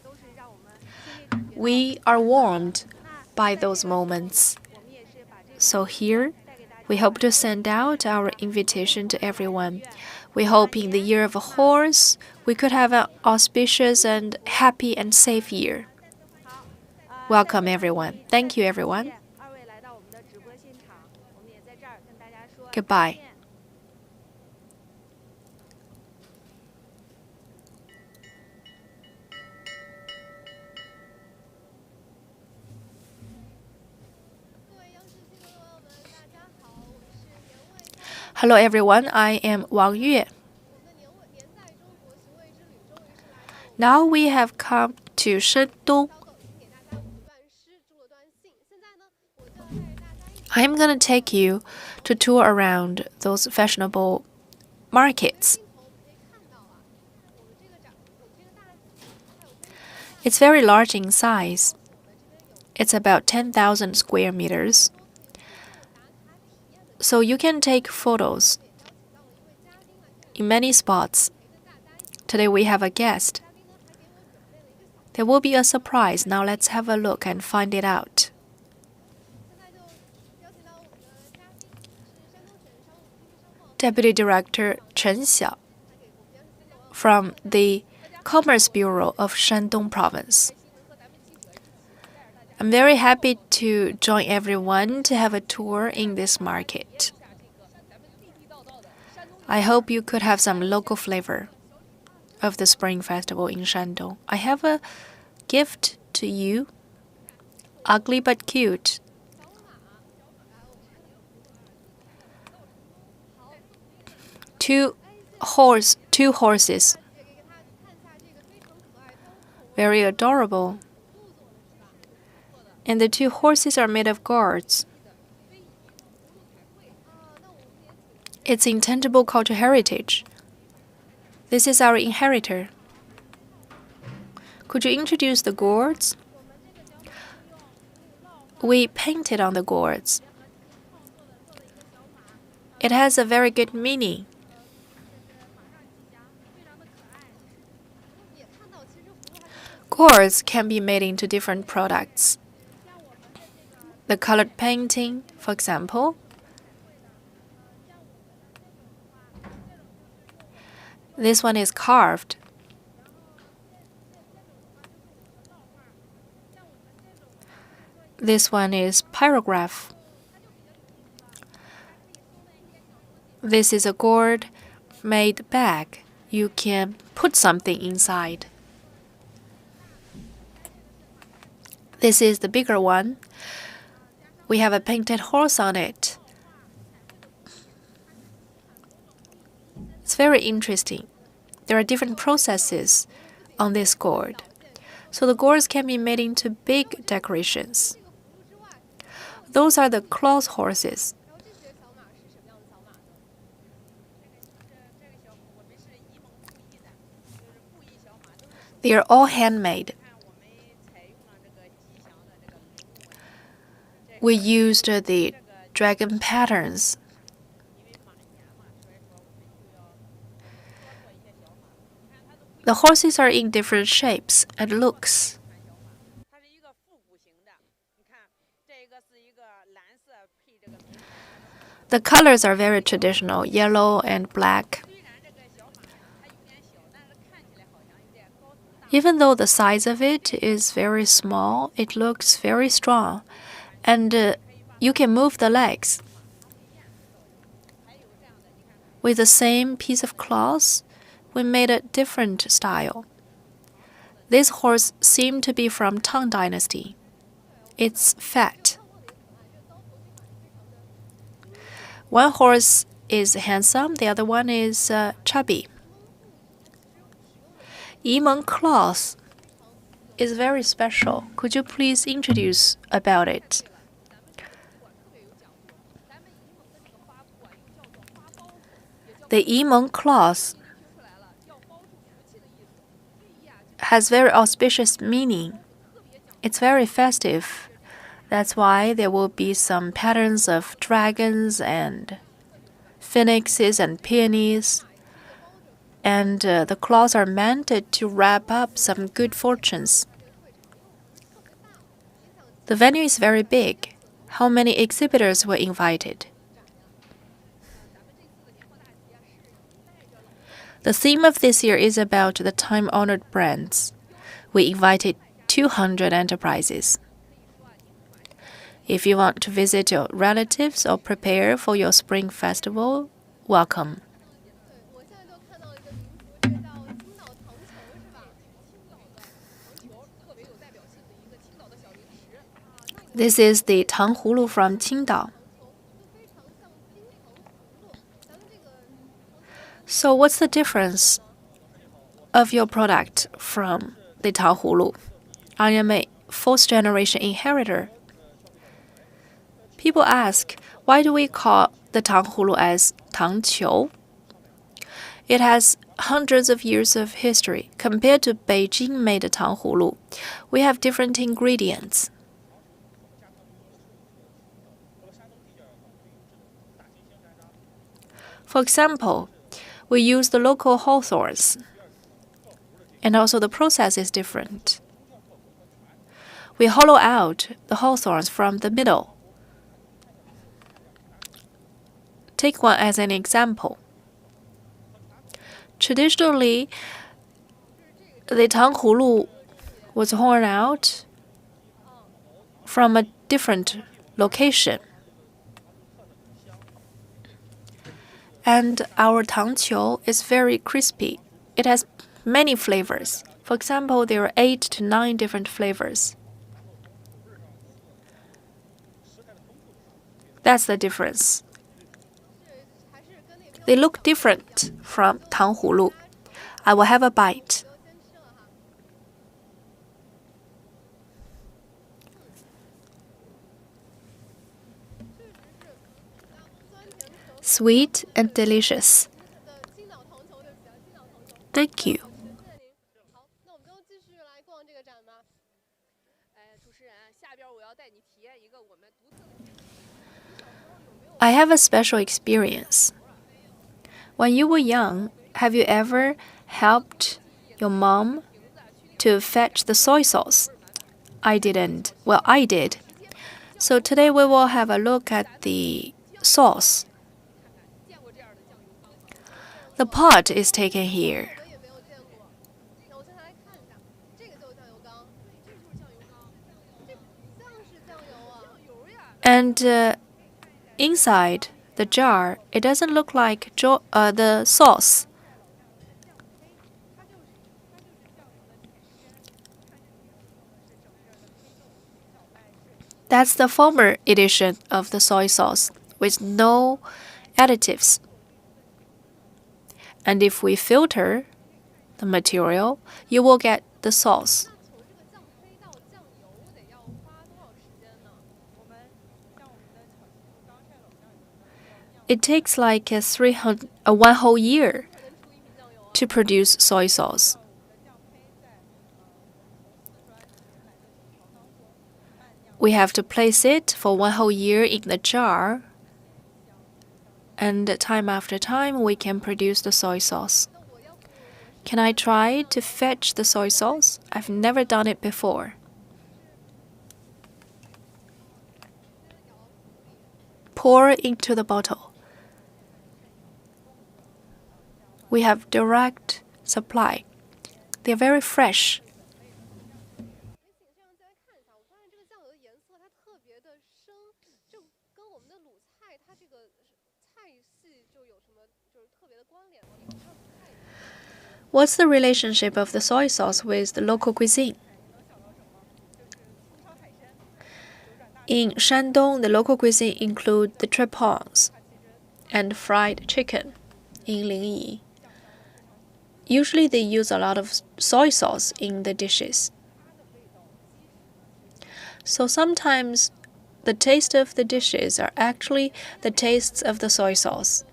We are warmed by those moments. So here, We hope to send out our invitation to everyone. We hope in the year of a horse, we could have an auspicious and happy and safe year. Welcome, everyone. Thank you, everyone. Goodbye. Hello, everyone. I am Wang Yue. Now we have come to Shandong. I'm going to take you to tour around those fashionable markets. It's very large in size. It's about 10,000 square meters. So you can take photos in many spots. Today we have a guest. There will be a surprise. Now let's have a look and find it out. Deputy Director Chen Xiao from the Commerce Bureau of Shandong Province. I'm very happy to join everyone to have a tour in this market. I hope you could have some local flavor of the Spring Festival in Shandong. I have a gift to you, ugly but cute. Two horses. Very adorable. And the two horses are made of gourds. It's intangible cultural heritage. This is our inheritor. Could you introduce the gourds? We painted on the gourds. It has a very good meaning. Gourds can be made into different products. The colored painting, for example. This one is carved. This one is pyrograph. This is a gourd made bag. You can put something inside. This is the bigger one. We have a painted horse on it. It's very interesting. There are different processes on this gourd. So the gourds can be made into big decorations. Those are the cloth horses. They are all handmade. We used the dragon patterns. The horses are in different shapes and looks. The colors are very traditional, yellow and black. Even though the size of it is very small, it looks very strong. And you can move the legs. With the same piece of cloth, we made a different style. This horse seemed to be from Tang Dynasty. It's fat. One horse is handsome, the other one is chubby. Yimeng cloth is very special. Could you please introduce about it? The Yimeng cloth has very auspicious meaning. It's very festive. That's why there will be some patterns of dragons and phoenixes and peonies. And the cloths are meant to wrap up some good fortunes. The venue is very big. How many exhibitors were invited? The theme of this year is about the time-honored brands. We invited 200 enterprises. If you want to visit your relatives or prepare for your spring festival, welcome. This is the tanghulu from Qingdao. So what's the difference of your product from the tanghulu? I am a fourth-generation inheritor. People ask, why do we call the tanghulu as tangqiu? It has hundreds of years of history. Compared to Beijing-made tanghulu, we have different ingredients. For example, we use the local hawthorns, and also the process is different. We hollow out the hawthorns from the middle. Take one as an example. Traditionally, the tanghulu was horn out from a different location. And our tangqiu is very crispy. It has many flavors. For example, there are 8 to 9 different flavors. That's the difference. They look different from tanghulu. I will have a bite. Sweet and delicious. Thank you. I have a special experience. When you were young, have you ever helped your mom to fetch the soy sauce? I didn't. Well, I did. So today we will have a look at the sauce. The pot is taken here. And inside the jar, it doesn't look like the sauce. That's the former edition of the soy sauce with no additives. And if we filter the material, you will get the sauce. It takes like 1 whole year to produce soy sauce. We have to place it for 1 whole year in the jar, and time after time we can produce the soy sauce. Can I try to fetch the soy sauce? I've never done it before. Pour into the bottle. We have direct supply. They're very fresh. What's the relationship of the soy sauce with the local cuisine? In Shandong, the local cuisine include the tripons and fried chicken in Lingyi. Usually they use a lot of soy sauce in the dishes. So sometimes the taste of the dishes are actually the tastes of the soy sauce.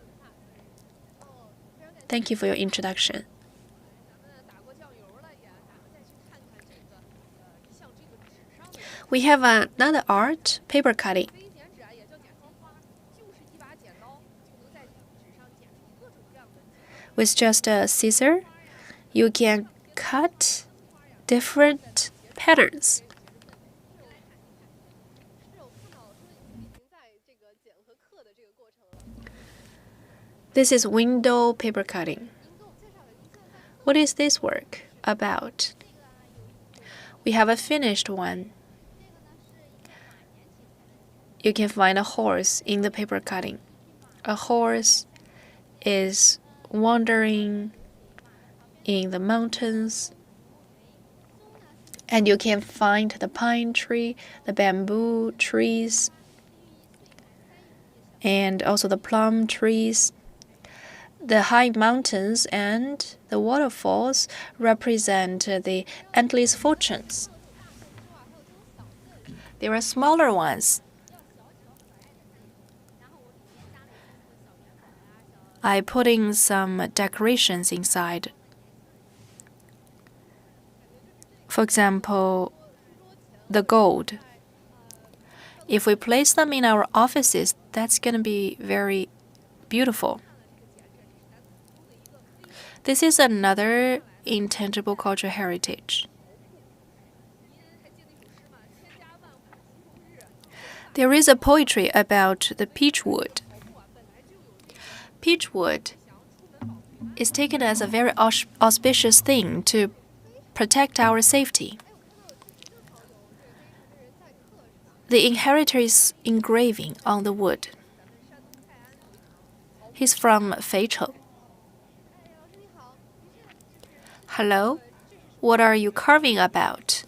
Thank you for your introduction. We have another art, paper cutting. With just a scissor, you can cut different patterns. This is window paper cutting. What is this work about? We have a finished one. You can find a horse in the paper cutting. A horse is wandering in the mountains, and you can find the pine tree, the bamboo trees, and also the plum trees. The high mountains and the waterfalls represent the endless fortunes. There are smaller ones. I put in some decorations inside. For example, the gold. If we place them in our offices, that's going to be very beautiful. This is another intangible cultural heritage. There is a poetry about the peach wood. Peach wood is taken as a very auspicious thing to protect our safety. The inheritor is engraving on the wood. He's from Feicheng. Hello, what are you carving about?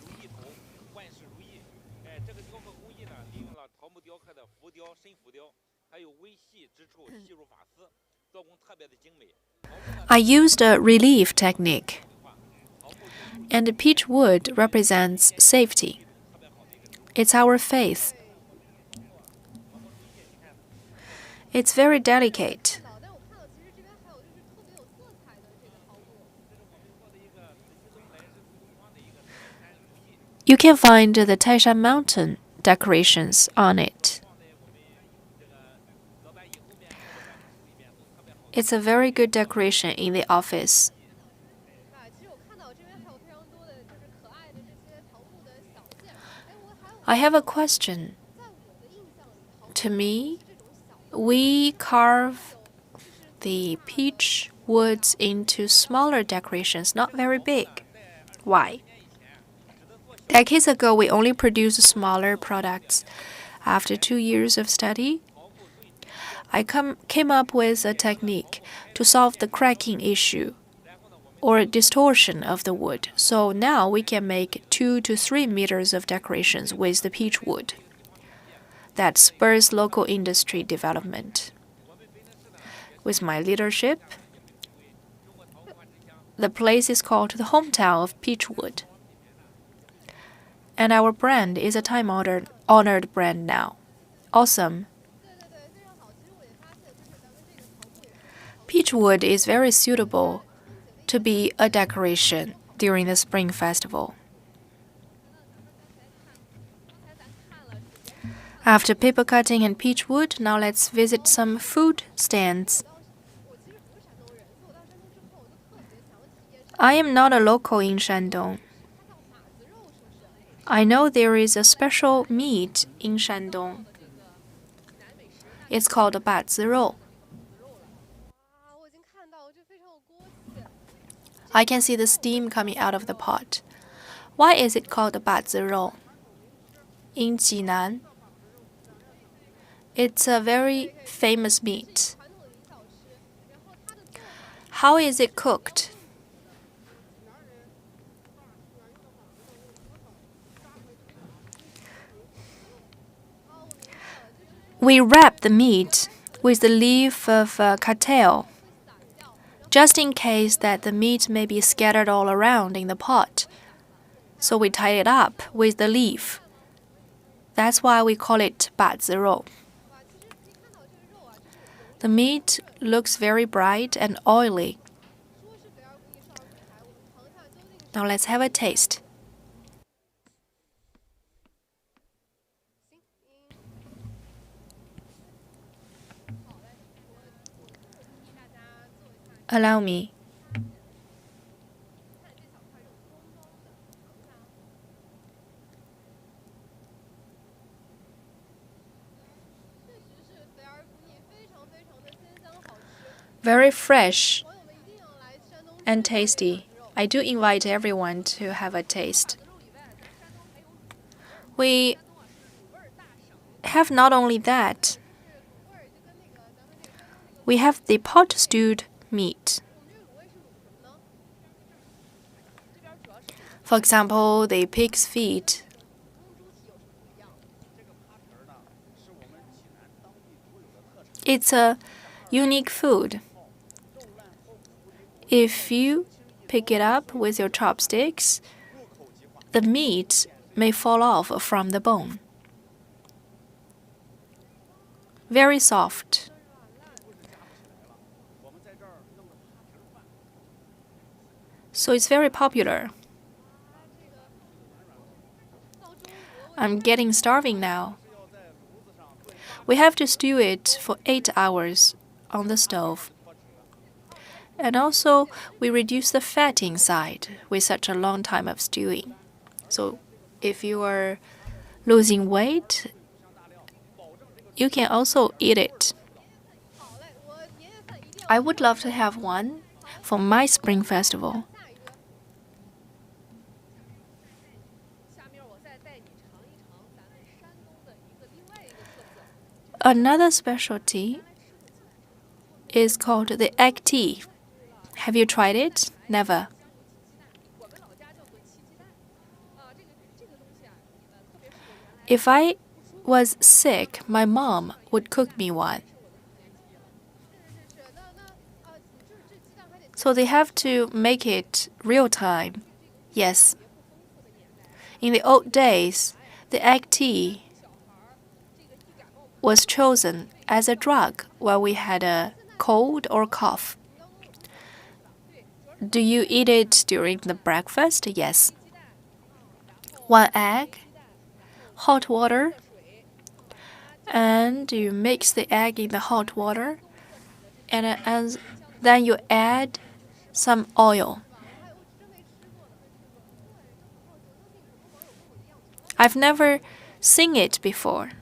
I used a relief technique, and the peach wood represents safety. It's our faith. It's very delicate. You can find the Taishan Mountain decorations on it. It's a very good decoration in the office. I have a question. To me, we carve the peach woods into smaller decorations, not very big. Why? Decades ago, we only produced smaller products. After 2 years of study, I came up with a technique to solve the cracking issue or distortion of the wood. So now we can make 2 to 3 meters of decorations with the peach wood. That spurs local industry development. With my leadership, the place is called the hometown of Peachwood. And our brand is a time-honored brand now. Awesome. Peachwood is very suitable to be a decoration during the Spring Festival. After paper cutting and peachwood, now let's visit some food stands. I am not a local in Shandong. I know there is a special meat in Shandong. It's called bustling. I can see the steam coming out of the pot. Why is it called bustling? In Jinan, it's a very famous meat. How is it cooked? We wrap the meat with the leaf of cattail, just in case that the meat may be scattered all around in the pot. So we tie it up with the leaf. That's why we call it bustling. The meat looks very bright and oily. Now let's have a taste. Allow me. Very fresh. and tasty. I do invite everyone to have a taste. We have not only that, we have the pot stewed meat. For example, the pig's feet. It's a unique food. If you pick it up with your chopsticks, the meat may fall off from the bone. Very soft. So it's very popular. I'm getting starving now. We have to stew it for 8 hours on the stove. And also, we reduce the fat inside with such a long time of stewing. So if you are losing weight, you can also eat it. I would love to have one for my spring festival. Another specialty is called the egg tea. Have you tried it? Never. If I was sick, my mom would cook me one. So they have to make it real time. Yes. In the old days, the egg tea was chosen as a drug when we had a cold or cough. Do you eat it during the breakfast? Yes. 1 egg, hot water, and you mix the egg in the hot water, and then you add some oil. I've never seen it before.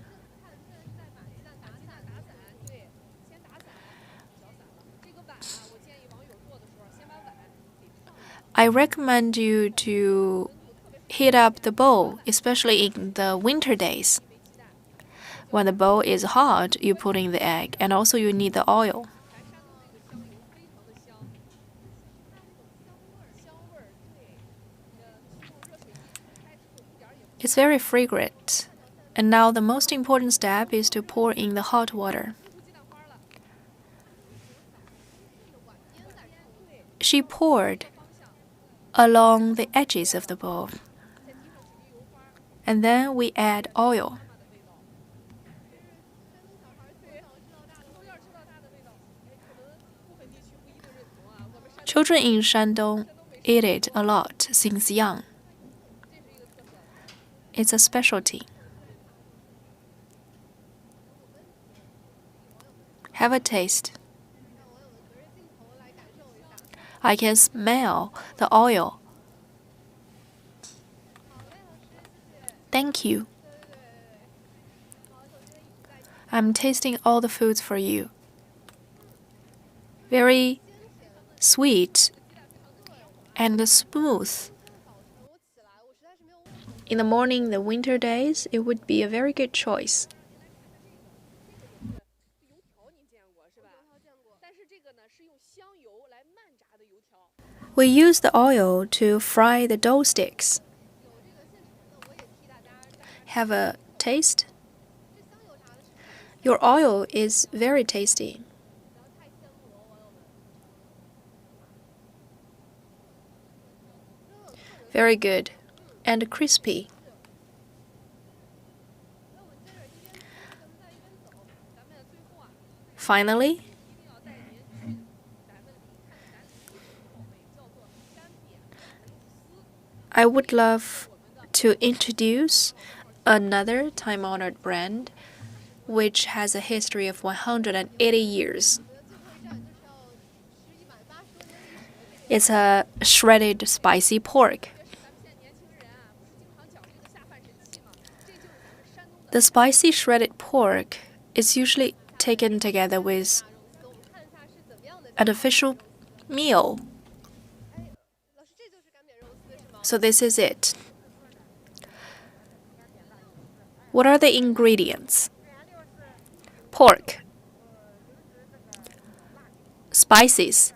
I recommend you to heat up the bowl, especially in the winter days. When the bowl is hot, you put in the egg, and also you need the oil. It's very fragrant. And now the most important step is to pour in the hot water. She poured along the edges of the bowl. And then we add oil. Children in Shandong eat it a lot since young. It's a specialty. Have a taste. I can smell the oil. Thank you. I'm tasting all the foods for you. Very sweet and smooth. In the morning, the winter days, it would be a very good choice. We use the oil to fry the dough sticks. Have a taste? Your oil is very tasty. Very good and crispy. Finally, I would love to introduce another time-honored brand which has a history of 180 years. It's a shredded spicy pork. The spicy shredded pork is usually taken together with an official meal. So this is it. What are the ingredients? Pork, spices,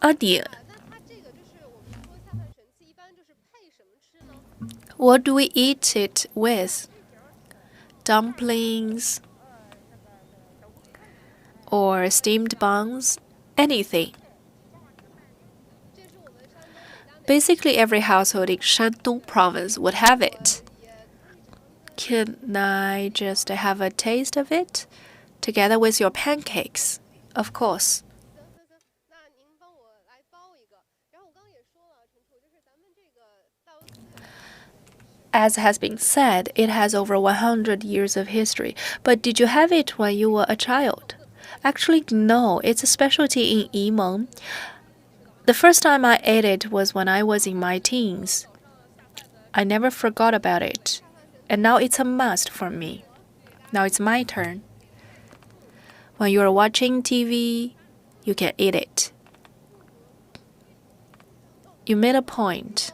onion. What do we eat it with? Dumplings or steamed buns? Anything. Basically, every household in Shandong province would have it. Can I just have a taste of it? Together with your pancakes, of course. As has been said, it has over 100 years of history. But did you have it when you were a child? Actually, no. It's a specialty in Yimeng. The first time I ate it was when I was in my teens. I never forgot about it. And now it's a must for me. Now it's my turn. When you are watching TV, you can eat it. You made a point.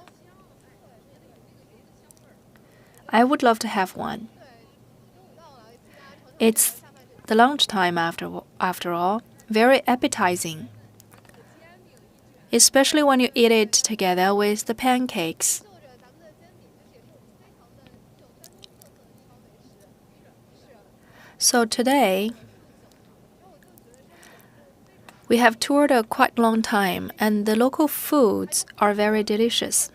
I would love to have one. It's the lunchtime after all, very appetizing. Especially when you eat it together with the pancakes. So today, we have toured a quite long time, and the local foods are very delicious.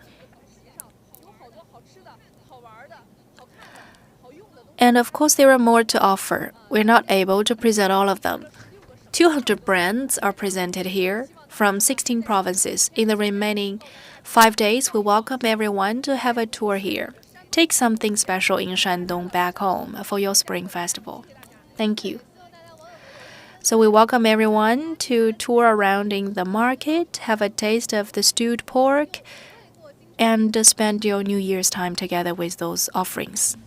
And of course, there are more to offer. We're not able to present all of them. 200 brands are presented here from 16 provinces. In the remaining 5 days, we welcome everyone to have a tour here. Take something special in Shandong back home for your Spring Festival. Thank you. So we welcome everyone to tour around in the market, have a taste of the stewed pork, and spend your New Year's time together with those offerings.